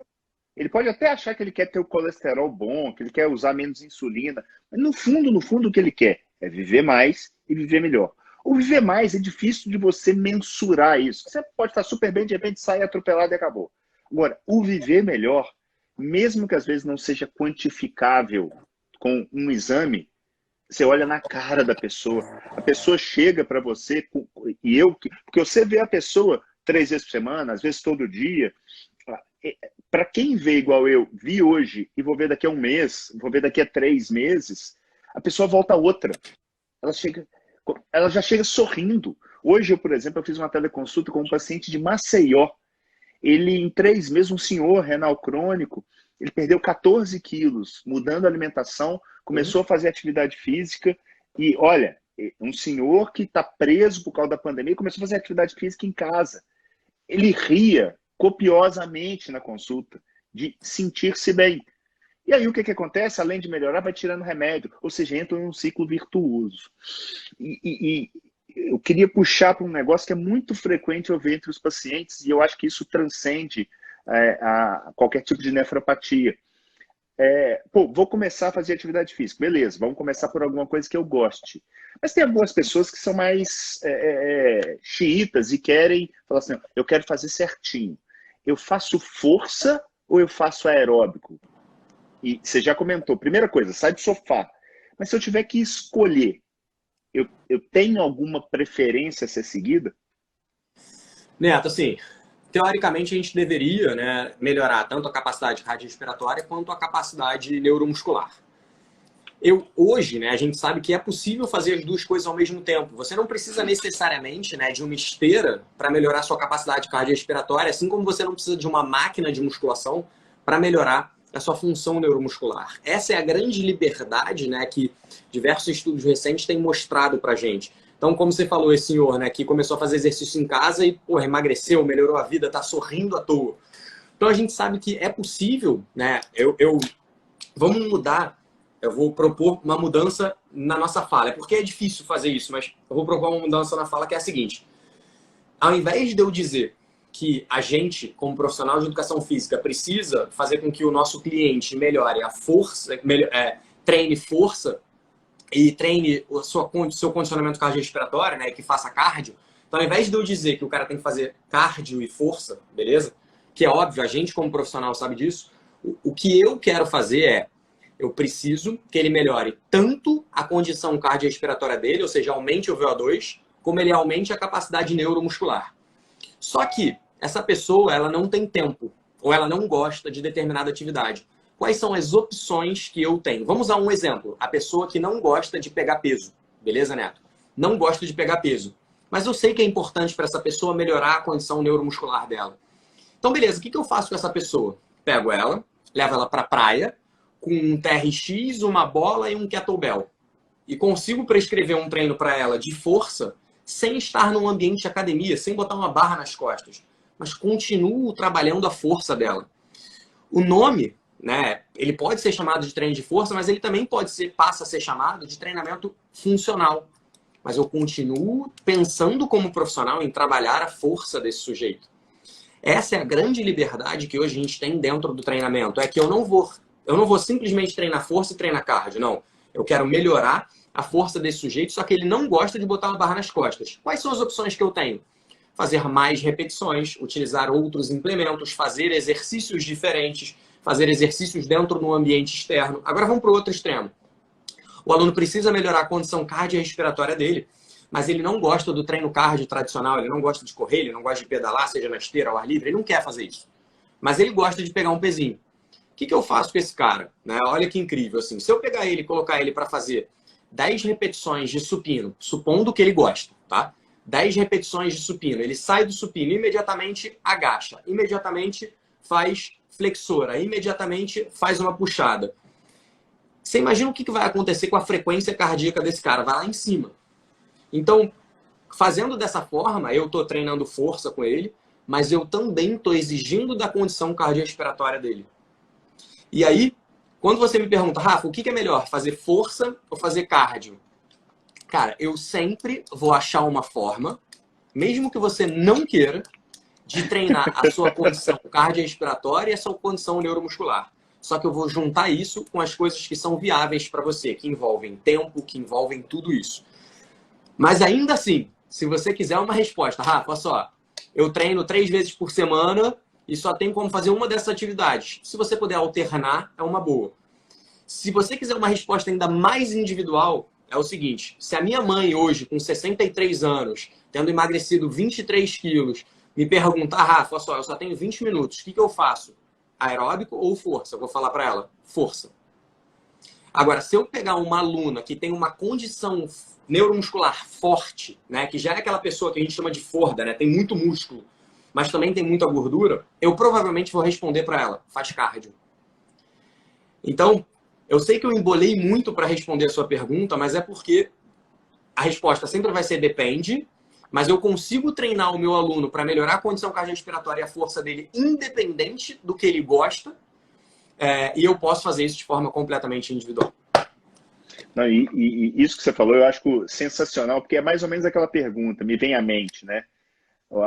Ele pode até achar que ele quer ter o colesterol bom, que ele quer usar menos insulina, mas no fundo, o que ele quer é viver mais e viver melhor. O viver mais é difícil de você mensurar isso. Você pode estar super bem, de repente sai atropelado e acabou. Agora, o viver melhor, mesmo que às vezes não seja quantificável com um exame, você olha na cara da pessoa. A pessoa chega para você, porque você vê a pessoa 3 vezes por semana, às vezes todo dia. Para quem vê igual eu vi hoje e vou ver daqui a um mês, vou ver daqui a 3 meses, a pessoa volta outra. Ela já chega sorrindo. Hoje, por exemplo, eu fiz uma teleconsulta com um paciente de Maceió. Ele, em 3 meses, um senhor renal crônico, ele perdeu 14 quilos, mudando a alimentação, começou a fazer atividade física e, olha, um senhor que está preso por causa da pandemia começou a fazer atividade física em casa. Ele ria copiosamente na consulta, de sentir-se bem. E aí o que acontece? Além de melhorar, vai tirando remédio, ou seja, entra em um ciclo virtuoso. E eu queria puxar para um negócio que é muito frequente eu ver entre os pacientes, e eu acho que isso transcende a qualquer tipo de nefropatia. Vou começar a fazer atividade física. Beleza, vamos começar por alguma coisa que eu goste. Mas tem algumas pessoas que são mais xiitas e querem falar assim, eu quero fazer certinho. Eu faço força ou eu faço aeróbico? E você já comentou, primeira coisa, sai do sofá. Mas se eu tiver que escolher, eu tenho alguma preferência a ser seguida? Neto, assim, teoricamente a gente deveria, né, melhorar tanto a capacidade cardiorrespiratória quanto a capacidade neuromuscular. Hoje, né, a gente sabe que é possível fazer as duas coisas ao mesmo tempo. Você não precisa necessariamente, né, de uma esteira para melhorar sua capacidade cardiorrespiratória, assim como você não precisa de uma máquina de musculação para melhorar a sua função neuromuscular. Essa é a grande liberdade, né, que diversos estudos recentes têm mostrado para a gente. Então, como você falou, esse senhor, né, que começou a fazer exercício em casa e emagreceu, melhorou a vida, está sorrindo à toa. Então, a gente sabe que é possível, né? Vamos mudar. Eu vou propor uma mudança na nossa fala. É porque é difícil fazer isso, mas eu vou propor uma mudança na fala que é a seguinte. Ao invés de eu dizer que a gente, como profissional de educação física, precisa fazer com que o nosso cliente melhore a força, treine força e treine o seu condicionamento cardiorrespiratório, né, que faça cardio. Então, ao invés de eu dizer que o cara tem que fazer cardio e força, beleza? Que é óbvio, a gente como profissional sabe disso. O que eu quero fazer eu preciso que ele melhore tanto a condição cardiorrespiratória dele, ou seja, aumente o VO2, como ele aumente a capacidade neuromuscular. Só que essa pessoa, ela não tem tempo, ou ela não gosta de determinada atividade. Quais são as opções que eu tenho? Vamos usar um exemplo. A pessoa que não gosta de pegar peso. Beleza, Neto? Não gosta de pegar peso. Mas eu sei que é importante para essa pessoa melhorar a condição neuromuscular dela. Então, beleza, o que eu faço com essa pessoa? Pego ela, levo ela para a praia, com um TRX, uma bola e um kettlebell. E consigo prescrever um treino para ela de força sem estar num ambiente de academia, sem botar uma barra nas costas. Mas continuo trabalhando a força dela. O nome, né, ele pode ser chamado de treino de força, mas ele também passa a ser chamado de treinamento funcional. Mas eu continuo pensando como profissional em trabalhar a força desse sujeito. Essa é a grande liberdade que hoje a gente tem dentro do treinamento. É que eu não vou simplesmente treinar força e treinar cardio, não. Eu quero melhorar a força desse sujeito, só que ele não gosta de botar uma barra nas costas. Quais são as opções que eu tenho? Fazer mais repetições, utilizar outros implementos, fazer exercícios diferentes, fazer exercícios dentro de um ambiente externo. Agora vamos para o outro extremo. O aluno precisa melhorar a condição cardiorrespiratória dele, mas ele não gosta do treino cardio tradicional, ele não gosta de correr, ele não gosta de pedalar, seja na esteira ou ao ar livre, ele não quer fazer isso. Mas ele gosta de pegar um pezinho. O que eu faço com esse cara? Né? Olha que incrível, assim. Se eu pegar ele e colocar ele para fazer 10 repetições de supino, supondo que ele gosta, tá? 10 repetições de supino. Ele sai do supino, imediatamente agacha, imediatamente faz flexora, imediatamente faz uma puxada. Você imagina o que vai acontecer com a frequência cardíaca desse cara? Vai lá em cima. Então, fazendo dessa forma, eu estou treinando força com ele, mas eu também estou exigindo da condição cardiorrespiratória dele. E aí, quando você me pergunta, Rafa, o que é melhor, fazer força ou fazer cardio? Cara, eu sempre vou achar uma forma, mesmo que você não queira, de treinar a sua condição cardiorrespiratória e a sua condição neuromuscular. Só que eu vou juntar isso com as coisas que são viáveis para você, que envolvem tempo, que envolvem tudo isso. Mas ainda assim, se você quiser uma resposta, Rafa, olha só, eu treino 3 vezes por semana e só tenho como fazer uma dessas atividades. Se você puder alternar, é uma boa. Se você quiser uma resposta ainda mais individual, é o seguinte, se a minha mãe hoje, com 63 anos, tendo emagrecido 23 quilos, me perguntar, Rafa, olha só, eu só tenho 20 minutos, o que eu faço? Aeróbico ou força? Eu vou falar para ela, força. Agora, se eu pegar uma aluna que tem uma condição neuromuscular forte, né, que já é aquela pessoa que a gente chama de forda, né, tem muito músculo, mas também tem muita gordura, eu provavelmente vou responder para ela, faz cardio. Então, eu sei que eu embolei muito para responder a sua pergunta, mas é porque a resposta sempre vai ser depende, mas eu consigo treinar o meu aluno para melhorar a condição cardiorrespiratória e a força dele, independente do que ele gosta, e eu posso fazer isso de forma completamente individual. Não, e isso que você falou eu acho sensacional, porque é mais ou menos aquela pergunta, me vem à mente, né? O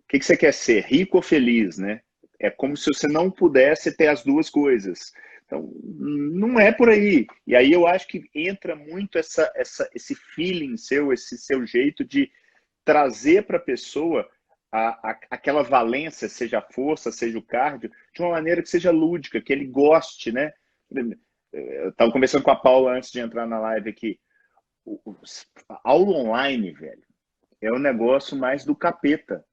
que você quer ser, rico ou feliz, né? É como se você não pudesse ter as duas coisas. Então, não é por aí. E aí eu acho que entra muito esse feeling seu, esse seu jeito de trazer para a pessoa aquela valência, seja a força, seja o cardio, de uma maneira que seja lúdica, que ele goste, né? Eu estava conversando com a Paula antes de entrar na live aqui. Aula online, velho, é o negócio mais do capeta,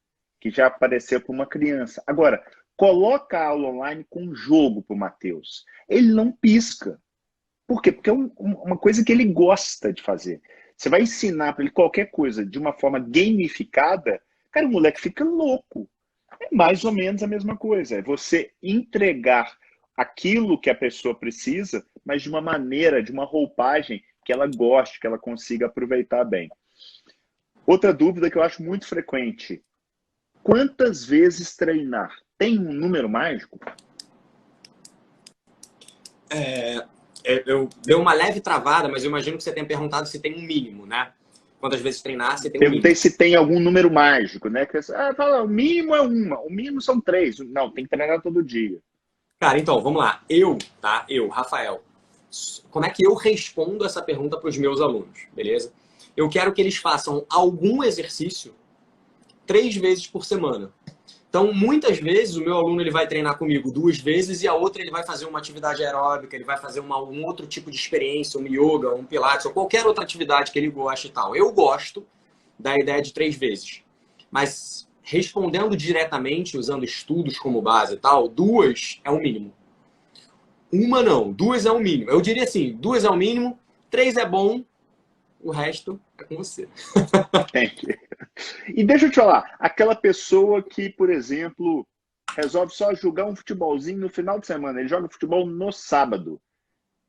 que já apareceu para uma criança. Agora, coloca a aula online com jogo para o Matheus. Ele não pisca. Por quê? Porque é uma coisa que ele gosta de fazer. Você vai ensinar para ele qualquer coisa de uma forma gamificada, cara, o moleque fica louco. É mais ou menos a mesma coisa. É você entregar aquilo que a pessoa precisa, mas de uma maneira, de uma roupagem que ela goste, que ela consiga aproveitar bem. Outra dúvida que eu acho muito frequente. Quantas vezes treinar? Tem um número mágico? Eu dei uma leve travada, mas eu imagino que você tenha perguntado se tem um mínimo, né? Quantas vezes treinar, você tem um mínimo. Perguntei se tem algum número mágico, né? Fala, o mínimo é uma, o mínimo são 3. Não, tem que treinar todo dia. Cara, então, vamos lá. Eu, Rafael, como é que eu respondo essa pergunta para os meus alunos, beleza? Eu quero que eles façam algum exercício 3 vezes por semana. Então, muitas vezes, o meu aluno ele vai treinar comigo 2 vezes e a outra ele vai fazer uma atividade aeróbica, ele vai fazer um outro tipo de experiência, um yoga, um pilates, ou qualquer outra atividade que ele goste e tal. Eu gosto da ideia de 3 vezes. Mas, respondendo diretamente, usando estudos como base e tal, 2 é o mínimo. Uma não, 2 é o mínimo. Eu diria assim, 2 é o mínimo, 3 é bom, o resto é com você. Entendi. E deixa eu te falar, aquela pessoa que, por exemplo, resolve só jogar um futebolzinho no final de semana, ele joga futebol no sábado.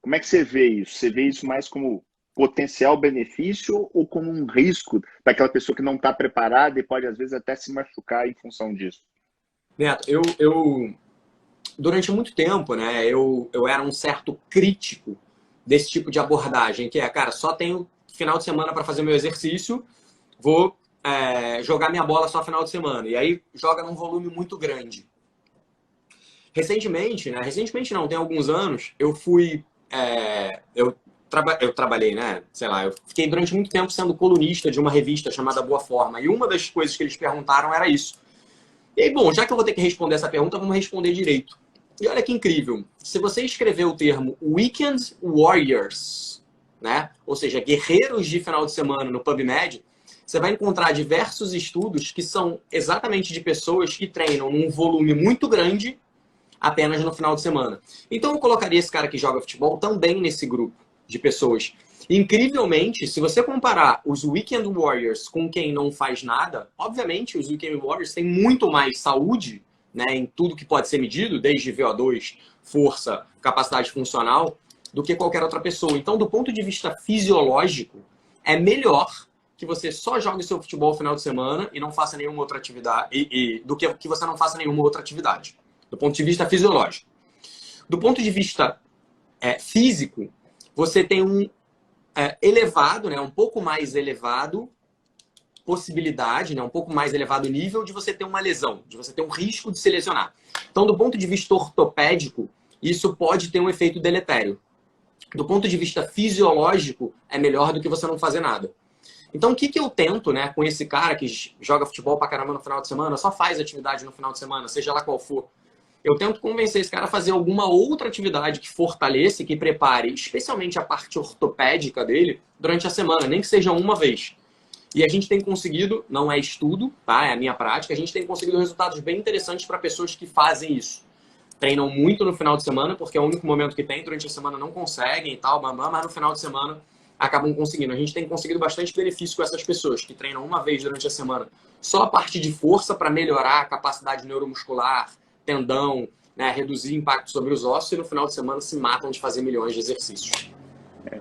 Como é que você vê isso? Você vê isso mais como potencial benefício ou como um risco daquela pessoa que não está preparada e pode, às vezes, até se machucar em função disso? Neto, eu durante muito tempo, né, eu era um certo crítico desse tipo de abordagem, que é, cara, só tenho final de semana para fazer meu exercício, vou jogar minha bola só final de semana. E aí joga num volume muito grande. Recentemente não, tem alguns anos, eu fui... eu trabalhei, né? Sei lá, eu fiquei durante muito tempo sendo colunista de uma revista chamada Boa Forma. E uma das coisas que eles perguntaram era isso. E aí, bom, já que eu vou ter que responder essa pergunta, vamos responder direito. E olha que incrível. Se você escrever o termo Weekend Warriors, né? Ou seja, guerreiros de final de semana no PubMed, você vai encontrar diversos estudos que são exatamente de pessoas que treinam num volume muito grande apenas no final de semana. Então eu colocaria esse cara que joga futebol também nesse grupo de pessoas. Incrivelmente, se você comparar os Weekend Warriors com quem não faz nada, obviamente os Weekend Warriors têm muito mais saúde, né, em tudo que pode ser medido, desde VO2, força, capacidade funcional, do que qualquer outra pessoa. Então, do ponto de vista fisiológico, é melhor que você só jogue seu futebol no final de semana e não faça nenhuma outra atividade, do que você não faça nenhuma outra atividade, do ponto de vista fisiológico. Do ponto de vista físico, você tem um elevado, né, um pouco mais elevado possibilidade, né, um pouco mais elevado nível de você ter uma lesão, de você ter um risco de se lesionar. Então, do ponto de vista ortopédico, isso pode ter um efeito deletério. Do ponto de vista fisiológico, é melhor do que você não fazer nada. Então, o que eu tento, né, com esse cara que joga futebol pra caramba no final de semana, só faz atividade no final de semana, seja lá qual for, eu tento convencer esse cara a fazer alguma outra atividade que fortaleça e que prepare, especialmente a parte ortopédica dele, durante a semana, nem que seja uma vez. E a gente tem conseguido, não é estudo, tá? É a minha prática, a gente tem conseguido resultados bem interessantes para pessoas que fazem isso. Treinam muito no final de semana, porque é o único momento que tem, durante a semana não conseguem e tal, mas no final de semana acabam conseguindo. A gente tem conseguido bastante benefício com essas pessoas que treinam uma vez durante a semana só a parte de força para melhorar a capacidade neuromuscular, tendão, né, reduzir impacto sobre os ossos, e no final de semana se matam de fazer milhões de exercícios.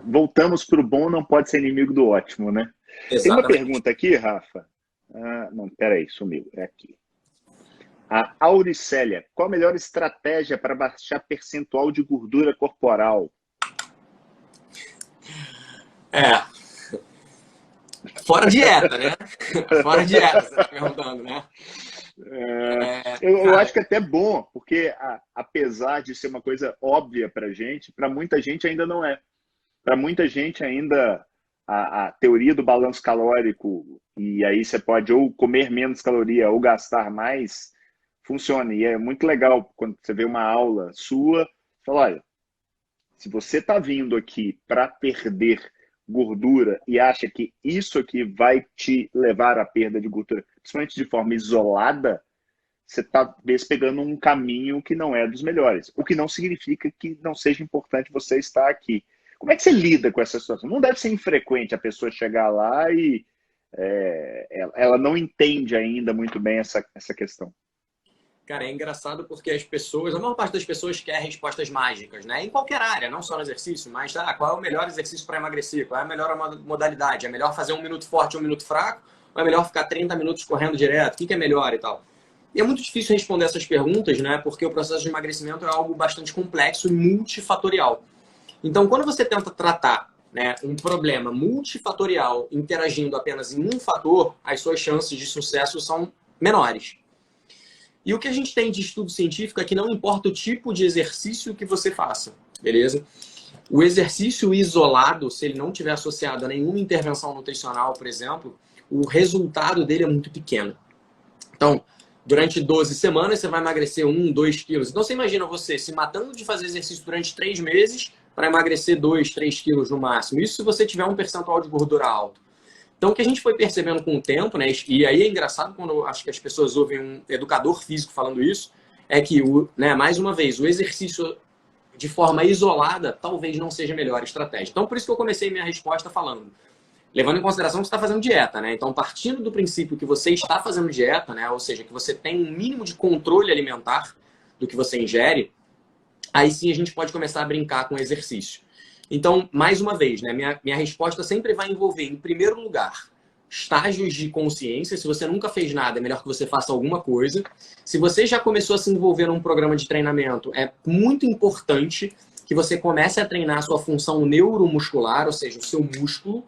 Voltamos para o bom não pode ser inimigo do ótimo, né? Exatamente. Tem uma pergunta aqui, Rafa. Não, peraí, sumiu. É aqui. A Auricélia, qual a melhor estratégia para baixar percentual de gordura corporal? Fora dieta, né? Fora dieta, você está perguntando, né? Eu acho que é até bom, porque apesar de ser uma coisa óbvia para muita gente ainda não é. Para muita gente ainda a teoria do balanço calórico, e aí você pode ou comer menos caloria ou gastar mais, funciona. E é muito legal quando você vê uma aula sua, fala, olha, se você está vindo aqui para perder gordura e acha que isso aqui vai te levar à perda de gordura, principalmente de forma isolada, você está pegando um caminho que não é dos melhores. O que não significa que não seja importante você estar aqui. Como é que você lida com essa situação? Não deve ser infrequente a pessoa chegar lá e ela não entende ainda muito bem essa questão. Cara, é engraçado porque as pessoas, a maior parte das pessoas quer respostas mágicas, né? Em qualquer área, não só no exercício, mas qual é o melhor exercício para emagrecer? Qual é a melhor modalidade? É melhor fazer 1 minuto forte e 1 minuto fraco? Ou é melhor ficar 30 minutos correndo direto? O que é melhor e tal? E é muito difícil responder essas perguntas, né? Porque o processo de emagrecimento é algo bastante complexo e multifatorial. Então, quando você tenta tratar, né, um problema multifatorial interagindo apenas em um fator, as suas chances de sucesso são menores. E o que a gente tem de estudo científico é que não importa o tipo de exercício que você faça, beleza? O exercício isolado, se ele não tiver associado a nenhuma intervenção nutricional, por exemplo, o resultado dele é muito pequeno. Então, durante 12 semanas, você vai emagrecer 1, 2 quilos. Então, você imagina você se matando de fazer exercício durante 3 meses para emagrecer 2, 3 quilos no máximo. Isso se você tiver um percentual de gordura alto. Então, o que a gente foi percebendo com o tempo, né, e aí é engraçado quando eu acho que as pessoas ouvem um educador físico falando isso, é que, mais uma vez, o exercício de forma isolada talvez não seja a melhor estratégia. Então, por isso que eu comecei minha resposta falando, levando em consideração que você está fazendo dieta, né? Então, partindo do princípio que você está fazendo dieta, né, ou seja, que você tem um mínimo de controle alimentar do que você ingere, aí sim a gente pode começar a brincar com o exercício. Então, mais uma vez, né, minha resposta sempre vai envolver, em primeiro lugar, estágios de consciência. Se você nunca fez nada, é melhor que você faça alguma coisa. Se você já começou a se envolver num programa de treinamento, é muito importante que você comece a treinar a sua função neuromuscular, ou seja, o seu músculo.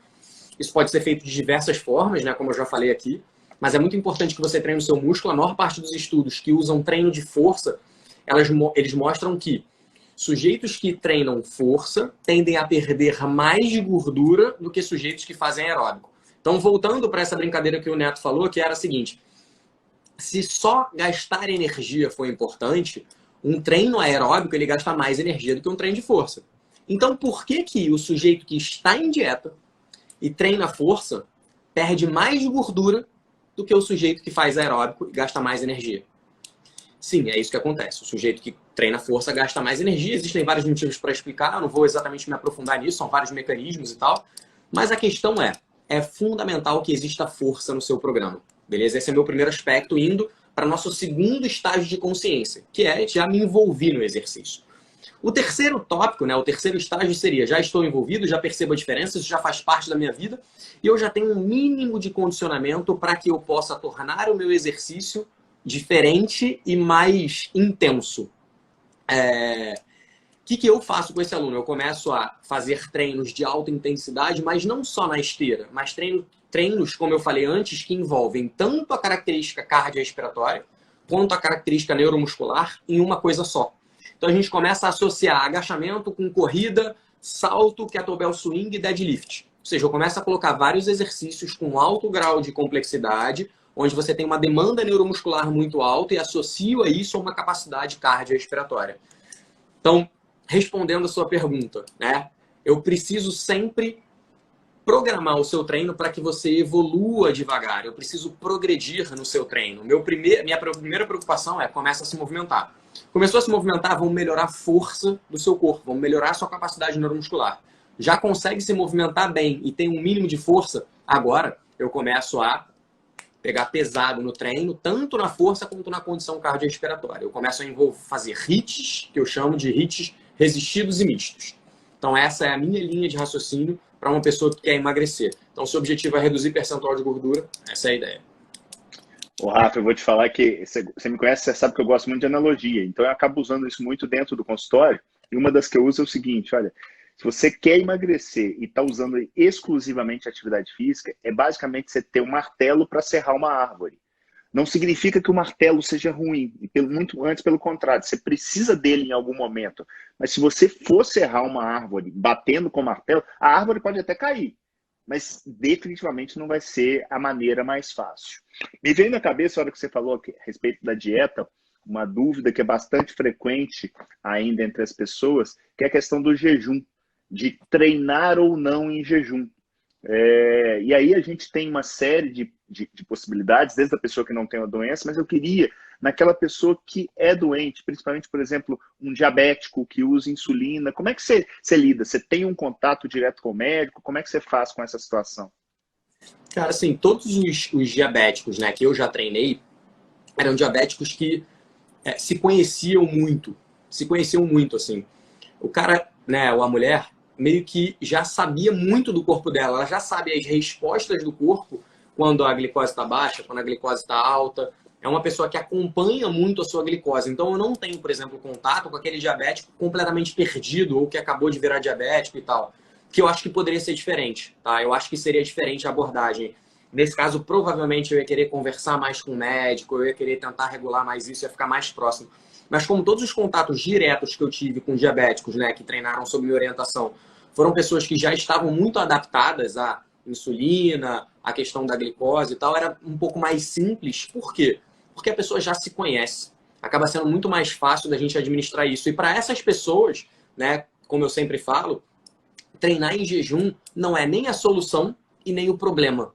Isso pode ser feito de diversas formas, né, como eu já falei aqui, mas é muito importante que você treine o seu músculo. A maior parte dos estudos que usam treino de força, eles mostram que sujeitos que treinam força tendem a perder mais de gordura do que sujeitos que fazem aeróbico. Então, voltando para essa brincadeira que o Neto falou, que era a seguinte, se só gastar energia for importante, um treino aeróbico ele gasta mais energia do que um treino de força. Então, por que o sujeito que está em dieta e treina força perde mais gordura do que o sujeito que faz aeróbico e gasta mais energia? sim, é isso que acontece. O sujeito que treina força gasta mais energia. Existem vários motivos para explicar, eu não vou exatamente me aprofundar nisso, são vários mecanismos e tal. Mas a questão é fundamental que exista força no seu programa. Beleza? Esse é meu primeiro aspecto, indo para nosso segundo estágio de consciência, que é já me envolver no exercício. O terceiro tópico, né, o terceiro estágio seria: já estou envolvido, já percebo a diferença, isso já faz parte da minha vida e eu já tenho um mínimo de condicionamento para que eu possa tornar o meu exercício diferente e mais intenso. O que eu faço com esse aluno? Eu começo a fazer treinos de alta intensidade, mas não só na esteira, mas treinos, como eu falei antes, que envolvem tanto a característica cardiorrespiratória quanto a característica neuromuscular em uma coisa só. Então a gente começa a associar agachamento com corrida, salto, kettlebell swing e deadlift. Ou seja, eu começo a colocar vários exercícios com alto grau de complexidade, onde você tem uma demanda neuromuscular muito alta e associo a isso a uma capacidade cardiorrespiratória. Então, respondendo a sua pergunta, né? Eu preciso sempre programar o seu treino para que você evolua devagar. Eu preciso progredir no seu treino. Minha primeira preocupação é: começa a se movimentar. Começou a se movimentar, vamos melhorar a força do seu corpo, vamos melhorar a sua capacidade neuromuscular. Já consegue se movimentar bem e tem um mínimo de força, agora eu começo a pegar pesado no treino, tanto na força quanto na condição cardiorrespiratória. Eu começo a fazer HIITs, que eu chamo de HIITs resistidos e mistos. Então essa é a minha linha de raciocínio para uma pessoa que quer emagrecer. Então, se o objetivo é reduzir percentual de gordura, essa é a ideia. Ô, Rafa, eu vou te falar que você me conhece, você sabe que eu gosto muito de analogia. Então, eu acabo usando isso muito dentro do consultório. E uma das que eu uso é o seguinte: olha, se você quer emagrecer e está usando exclusivamente atividade física, é basicamente você ter um martelo para serrar uma árvore. Não significa que o martelo seja ruim, e muito antes, pelo contrário, você precisa dele em algum momento. Mas se você for serrar uma árvore batendo com o martelo, a árvore pode até cair, mas definitivamente não vai ser a maneira mais fácil. Me veio na cabeça, a hora que você falou a respeito da dieta, uma dúvida que é bastante frequente ainda entre as pessoas, que é a questão do jejum, de treinar ou não em jejum. E aí a gente tem uma série de possibilidades, desde a pessoa que não tem a doença, mas eu queria, naquela pessoa que é doente, principalmente, por exemplo, um diabético que usa insulina, como é que você lida? Você tem um contato direto com o médico? Como é que você faz com essa situação? Cara, assim, todos os diabéticos, né, que eu já treinei, eram diabéticos que se conheciam muito, assim. O cara, né, ou a mulher, meio que já sabia muito do corpo dela, ela já sabe as respostas do corpo quando a glicose está baixa, quando a glicose está alta. É uma pessoa que acompanha muito a sua glicose. Então eu não tenho, por exemplo, contato com aquele diabético completamente perdido ou que acabou de virar diabético e tal, que eu acho que poderia ser diferente, tá? Eu acho que seria diferente a abordagem. Nesse caso, provavelmente eu ia querer conversar mais com o médico, eu ia querer tentar regular mais isso, ia ficar mais próximo. Mas como todos os contatos diretos que eu tive com diabéticos, né, que treinaram sob minha orientação, foram pessoas que já estavam muito adaptadas à insulina, à questão da glicose e tal, era um pouco mais simples. Por quê? Porque a pessoa já se conhece. Acaba sendo muito mais fácil da gente administrar isso. E para essas pessoas, né, como eu sempre falo, treinar em jejum não é nem a solução e nem o problema.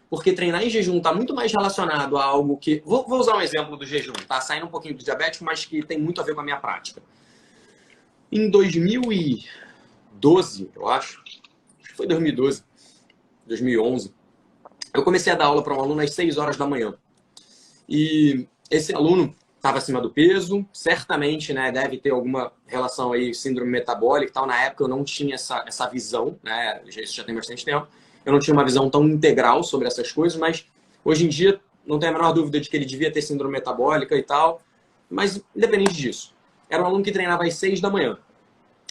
Porque treinar em jejum está muito mais relacionado a algo que... Vou usar um exemplo do jejum, tá? Saindo um pouquinho do diabético, mas que tem muito a ver com a minha prática. Em 2012, eu acho que foi 2012, 2011, eu comecei a dar aula para um aluno às 6 horas da manhã. E esse aluno estava acima do peso, certamente, né, deve ter alguma relação aí, síndrome metabólica e tal. Na época eu não tinha essa visão, né, isso já tem bastante tempo. Eu não tinha uma visão tão integral sobre essas coisas, mas hoje em dia não tenho a menor dúvida de que ele devia ter síndrome metabólica e tal. Mas independente disso, era um aluno que treinava às 6 da manhã.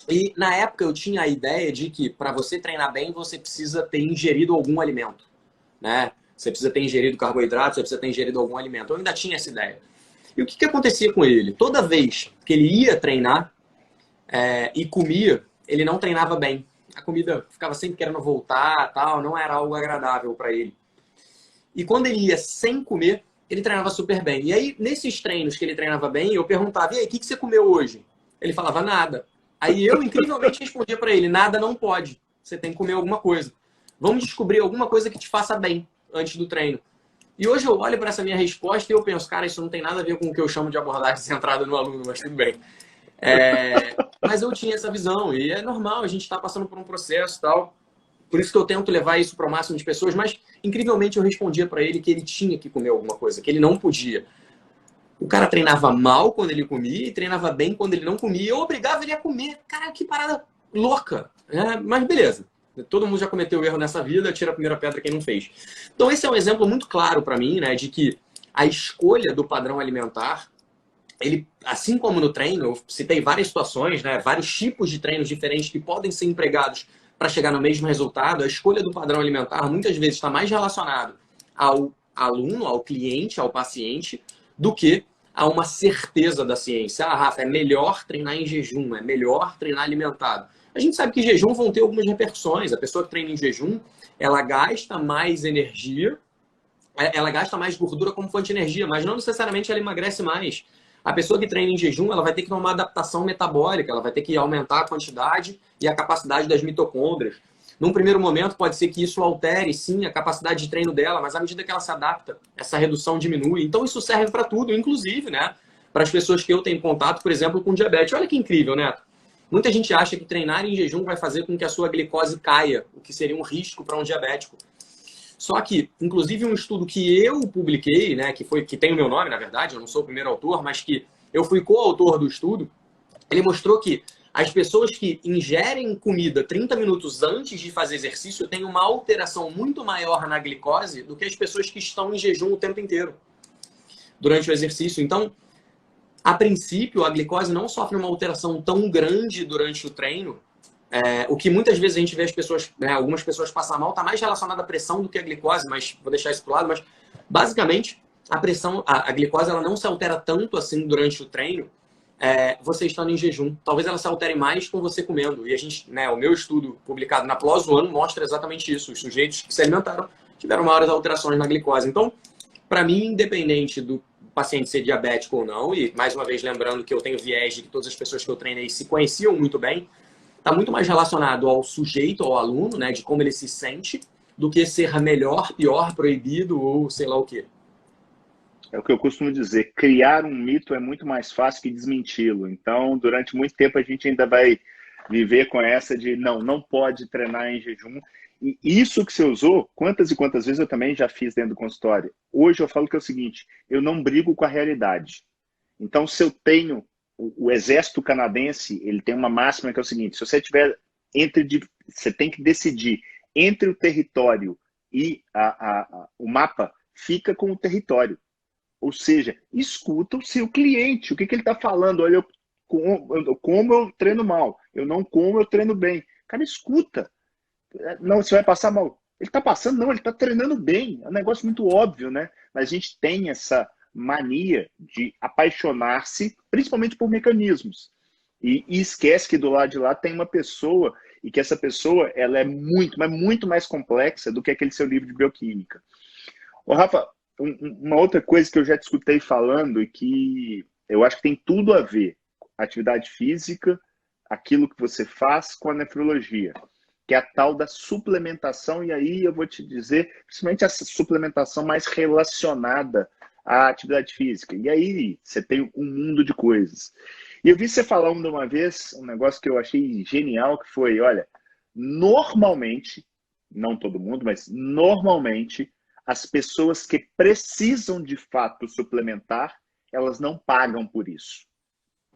E na época eu tinha a ideia de que para você treinar bem, você precisa ter ingerido algum alimento, né? Você precisa ter ingerido carboidrato, você precisa ter ingerido algum alimento. Eu ainda tinha essa ideia. E o que acontecia com ele? Toda vez que ele ia treinar e comia, ele não treinava bem. A comida ficava sempre querendo voltar, tal, não era algo agradável para ele. E quando ele ia sem comer, ele treinava super bem. E aí, nesses treinos que ele treinava bem, eu perguntava: e aí, o que você comeu hoje? Ele falava: nada. Aí eu, incrivelmente, respondia para ele: nada não pode. Você tem que comer alguma coisa. Vamos descobrir alguma coisa que te faça bem antes do treino. E hoje eu olho para essa minha resposta e eu penso, cara, isso não tem nada a ver com o que eu chamo de abordagem centrada no aluno, mas tudo bem. Mas eu tinha essa visão e é normal, a gente está passando por um processo e tal. Por isso que eu tento levar isso para o máximo de pessoas, mas incrivelmente eu respondia para ele que ele tinha que comer alguma coisa, que ele não podia. O cara treinava mal quando ele comia e treinava bem quando ele não comia. Eu obrigava ele a comer. Cara, que parada louca. Mas beleza. Todo mundo já cometeu erro nessa vida, tira a primeira pedra quem não fez. Então esse é um exemplo muito claro para mim, né, de que a escolha do padrão alimentar, ele, assim como no treino, eu citei várias situações, né, vários tipos de treinos diferentes que podem ser empregados para chegar no mesmo resultado. A escolha do padrão alimentar muitas vezes está mais relacionado ao aluno, ao cliente, ao paciente, do que a uma certeza da ciência. Ah, Rafa, é melhor treinar em jejum, é melhor treinar alimentado. A gente sabe que jejum vão ter algumas repercussões. A pessoa que treina em jejum, ela gasta mais energia, ela gasta mais gordura como fonte de energia, mas não necessariamente ela emagrece mais. A pessoa que treina em jejum, ela vai ter que ter uma adaptação metabólica, ela vai ter que aumentar a quantidade e a capacidade das mitocôndrias. Num primeiro momento, pode ser que isso altere, sim, a capacidade de treino dela, mas à medida que ela se adapta, essa redução diminui. Então, isso serve para tudo, inclusive, né, para as pessoas que eu tenho contato, por exemplo, com diabetes. Olha que incrível, né? Muita gente acha que treinar em jejum vai fazer com que a sua glicose caia, o que seria um risco para um diabético. Só que, inclusive, um estudo que eu publiquei, né, que tem o meu nome, na verdade, eu não sou o primeiro autor, mas que eu fui coautor do estudo, ele mostrou que as pessoas que ingerem comida 30 minutos antes de fazer exercício têm uma alteração muito maior na glicose do que as pessoas que estão em jejum o tempo inteiro durante o exercício. Então, a princípio, a glicose não sofre uma alteração tão grande durante o treino. O que muitas vezes a gente vê as pessoas, né, algumas pessoas passar mal, está mais relacionado à pressão do que à glicose, mas vou deixar isso para o lado. Mas, basicamente, a pressão, a glicose, ela não se altera tanto assim durante o treino, você estando em jejum. Talvez ela se altere mais com você comendo. E a gente, né, o meu estudo publicado na PLOS One mostra exatamente isso. Os sujeitos que se alimentaram tiveram maiores alterações na glicose. Então, para mim, independente do paciente ser diabético ou não, e mais uma vez lembrando que eu tenho viés de que todas as pessoas que eu treinei se conheciam muito bem, está muito mais relacionado ao sujeito, ao aluno, né, de como ele se sente, do que ser melhor, pior, proibido ou sei lá o quê. É o que eu costumo dizer, criar um mito é muito mais fácil que desmenti-lo. Então, durante muito tempo, a gente ainda vai viver com essa de não pode treinar em jejum. E isso que você usou, quantas e quantas vezes eu também já fiz dentro do consultório. Hoje eu falo que é o seguinte, eu não brigo com a realidade. Então, se eu tenho o exército canadense, ele tem uma máxima que é o seguinte, se você tiver você tem que decidir entre o território e o mapa, fica com o território. Ou seja, escuta o seu cliente, o que ele está falando. Olha, eu como, eu treino mal. Eu não como, eu treino bem. Cara, escuta. Não, você vai passar mal. Ele está passando, não, ele está treinando bem. É um negócio muito óbvio, né? Mas a gente tem essa mania de apaixonar-se, principalmente por mecanismos. E esquece que do lado de lá tem uma pessoa, e que essa pessoa ela é muito, mas muito mais complexa do que aquele seu livro de bioquímica. Ô, Rafa, uma outra coisa que eu já te escutei falando e que eu acho que tem tudo a ver, atividade física, aquilo que você faz com a nefrologia, que é a tal da suplementação, e aí eu vou te dizer, principalmente essa suplementação mais relacionada à atividade física. E aí você tem um mundo de coisas. E eu vi você falando uma vez um negócio que eu achei genial, que foi, olha, normalmente, não todo mundo, mas normalmente, as pessoas que precisam de fato suplementar, elas não pagam por isso.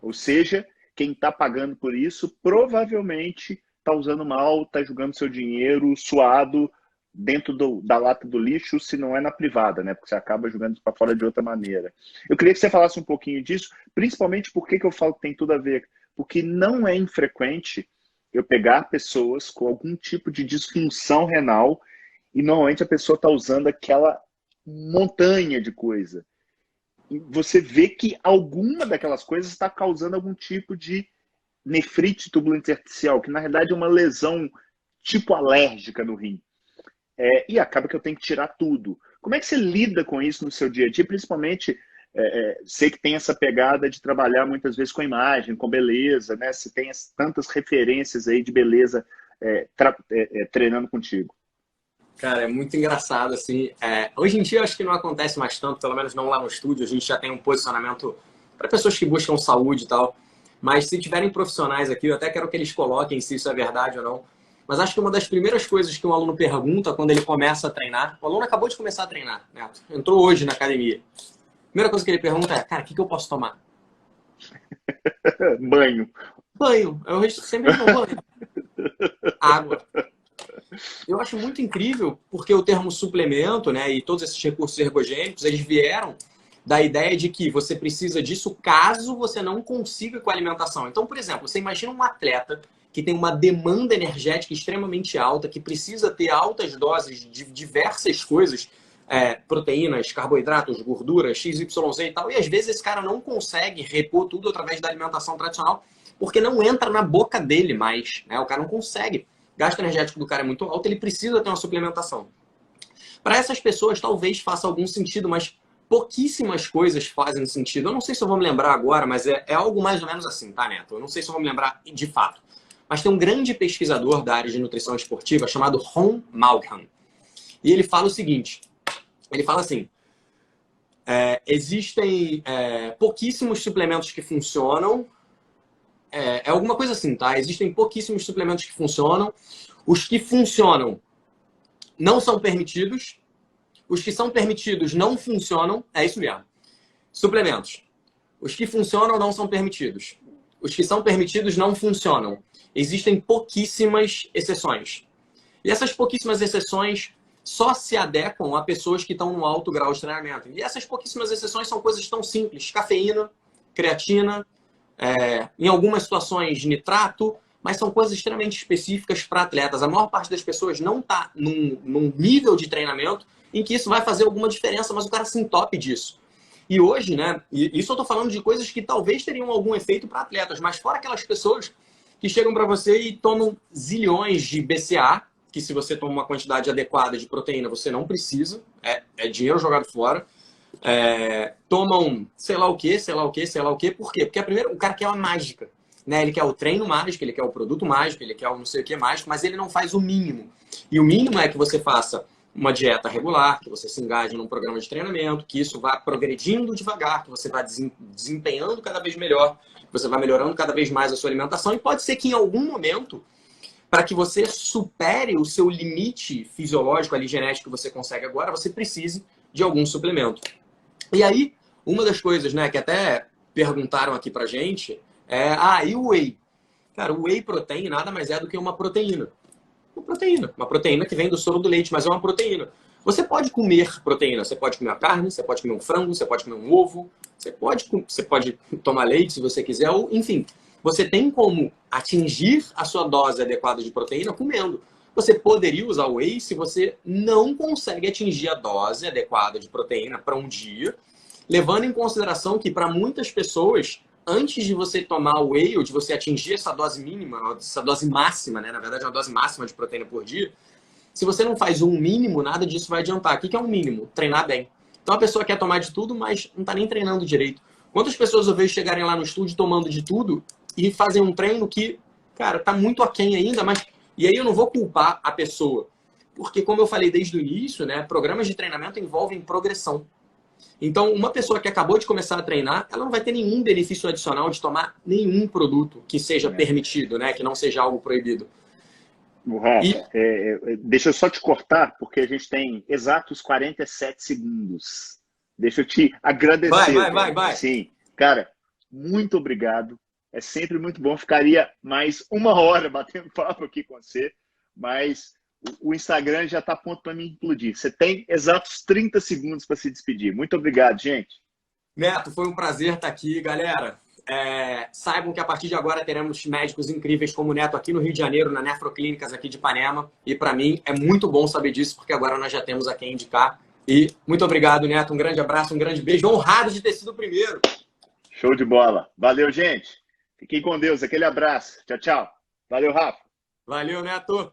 Ou seja, quem está pagando por isso provavelmente está usando mal, está jogando seu dinheiro suado dentro da lata do lixo, se não é na privada, né? Porque você acaba jogando para fora de outra maneira. Eu queria que você falasse um pouquinho disso, principalmente porque que eu falo que tem tudo a ver. Porque não é infrequente eu pegar pessoas com algum tipo de disfunção renal e normalmente a pessoa está usando aquela montanha de coisa. E você vê que alguma daquelas coisas está causando algum tipo de nefrite tubulointersticial, que na realidade é uma lesão tipo alérgica no rim. E acaba que eu tenho que tirar tudo. Como é que você lida com isso no seu dia a dia? Principalmente, sei que tem essa pegada de trabalhar muitas vezes com imagem, com beleza, né? Você tem tantas referências aí de beleza treinando contigo. Cara, é muito engraçado, assim. Hoje em dia, eu acho que não acontece mais tanto, pelo menos não lá no estúdio. A gente já tem um posicionamento para pessoas que buscam saúde e tal. Mas se tiverem profissionais aqui, eu até quero que eles coloquem se isso é verdade ou não. Mas acho que uma das primeiras coisas que um aluno pergunta quando ele começa a treinar, o aluno acabou de começar a treinar, né? Entrou hoje na academia. A primeira coisa que ele pergunta é, cara, o que eu posso tomar? Banho. Banho. Eu sempre respondo banho. Água. Eu acho muito incrível porque o termo suplemento, né, e todos esses recursos ergogênicos, eles vieram da ideia de que você precisa disso caso você não consiga com a alimentação. Então, por exemplo, você imagina um atleta que tem uma demanda energética extremamente alta, que precisa ter altas doses de diversas coisas, proteínas, carboidratos, gorduras, XYZ e tal, e às vezes esse cara não consegue repor tudo através da alimentação tradicional, porque não entra na boca dele mais, né? O cara não consegue. O gasto energético do cara é muito alto, ele precisa ter uma suplementação. Para essas pessoas, talvez faça algum sentido, mas pouquíssimas coisas fazem sentido. Eu não sei se eu vou me lembrar agora, mas é algo mais ou menos assim, tá, Neto? Eu não sei se eu vou me lembrar de fato. Mas tem um grande pesquisador da área de nutrição esportiva chamado Ron Malcolm. E ele fala o seguinte, ele fala assim, existem pouquíssimos suplementos que funcionam, alguma coisa assim, tá? Existem pouquíssimos suplementos que funcionam. Os que funcionam não são permitidos. Os que são permitidos não funcionam. É isso mesmo. Suplementos. Os que funcionam não são permitidos. Os que são permitidos não funcionam. Existem pouquíssimas exceções. E essas pouquíssimas exceções só se adequam a pessoas que estão no alto grau de treinamento. E essas pouquíssimas exceções são coisas tão simples. Cafeína, creatina, em algumas situações nitrato, mas são coisas extremamente específicas para atletas. A maior parte das pessoas não está num nível de treinamento em que isso vai fazer alguma diferença, mas o cara se entope disso. E hoje, né, isso eu estou falando de coisas que talvez teriam algum efeito para atletas, mas fora aquelas pessoas que chegam para você e tomam zilhões de BCA, que se você toma uma quantidade adequada de proteína, você não precisa, é dinheiro jogado fora. Tomam sei lá o que, sei lá o que, sei lá o que. Por quê? Porque primeiro o cara quer uma mágica, né? Ele quer o treino mágico, ele quer o produto mágico, ele quer o não sei o que mágico, mas ele não faz o mínimo. E o mínimo é que você faça uma dieta regular, que você se engaje num programa de treinamento, que isso vá progredindo devagar, que você vá desempenhando cada vez melhor, que você vai melhorando cada vez mais a sua alimentação. E pode ser que em algum momento, para que você supere o seu limite fisiológico, ali genético que você consegue agora, você precise de algum suplemento. E aí, uma das coisas, né, que até perguntaram aqui pra gente e o whey? Cara, o whey protein nada mais é do que uma proteína. Uma proteína que vem do soro do leite, mas é uma proteína. Você pode comer proteína, você pode comer uma carne, você pode comer um frango, você pode comer um ovo, você pode tomar leite se você quiser, ou enfim, você tem como atingir a sua dose adequada de proteína comendo. Você poderia usar o whey se você não consegue atingir a dose adequada de proteína para um dia, levando em consideração que para muitas pessoas, antes de você tomar o whey ou de você atingir essa dose mínima, essa dose máxima, né? Na verdade é uma dose máxima de proteína por dia, se você não faz um mínimo, nada disso vai adiantar. O que é um mínimo? Treinar bem. Então a pessoa quer tomar de tudo, mas não está nem treinando direito. Quantas pessoas eu vejo chegarem lá no estúdio tomando de tudo e fazem um treino que, cara, tá muito aquém ainda, mas... E aí eu não vou culpar a pessoa. Porque, como eu falei desde o início, né, programas de treinamento envolvem progressão. Então, uma pessoa que acabou de começar a treinar, ela não vai ter nenhum benefício adicional de tomar nenhum produto que seja permitido, né, que não seja algo proibido. Rafa, deixa eu só te cortar, porque a gente tem exatos 47 segundos. Deixa eu te agradecer. Vai. Sim, cara, muito obrigado. É sempre muito bom. Ficaria mais 1 hora batendo papo aqui com você, mas o Instagram já está a ponto para me implodir. Você tem exatos 30 segundos para se despedir. Muito obrigado, gente. Neto, foi um prazer estar aqui, galera. Saibam que a partir de agora teremos médicos incríveis como o Neto aqui no Rio de Janeiro, na Nefroclínicas aqui de Ipanema. E para mim é muito bom saber disso, porque agora nós já temos a quem indicar. E muito obrigado, Neto. Um grande abraço, um grande beijo. Honrado de ter sido o primeiro. Show de bola. Valeu, gente. Fiquem com Deus. Aquele abraço. Tchau, tchau. Valeu, Rafa. Valeu, Neto.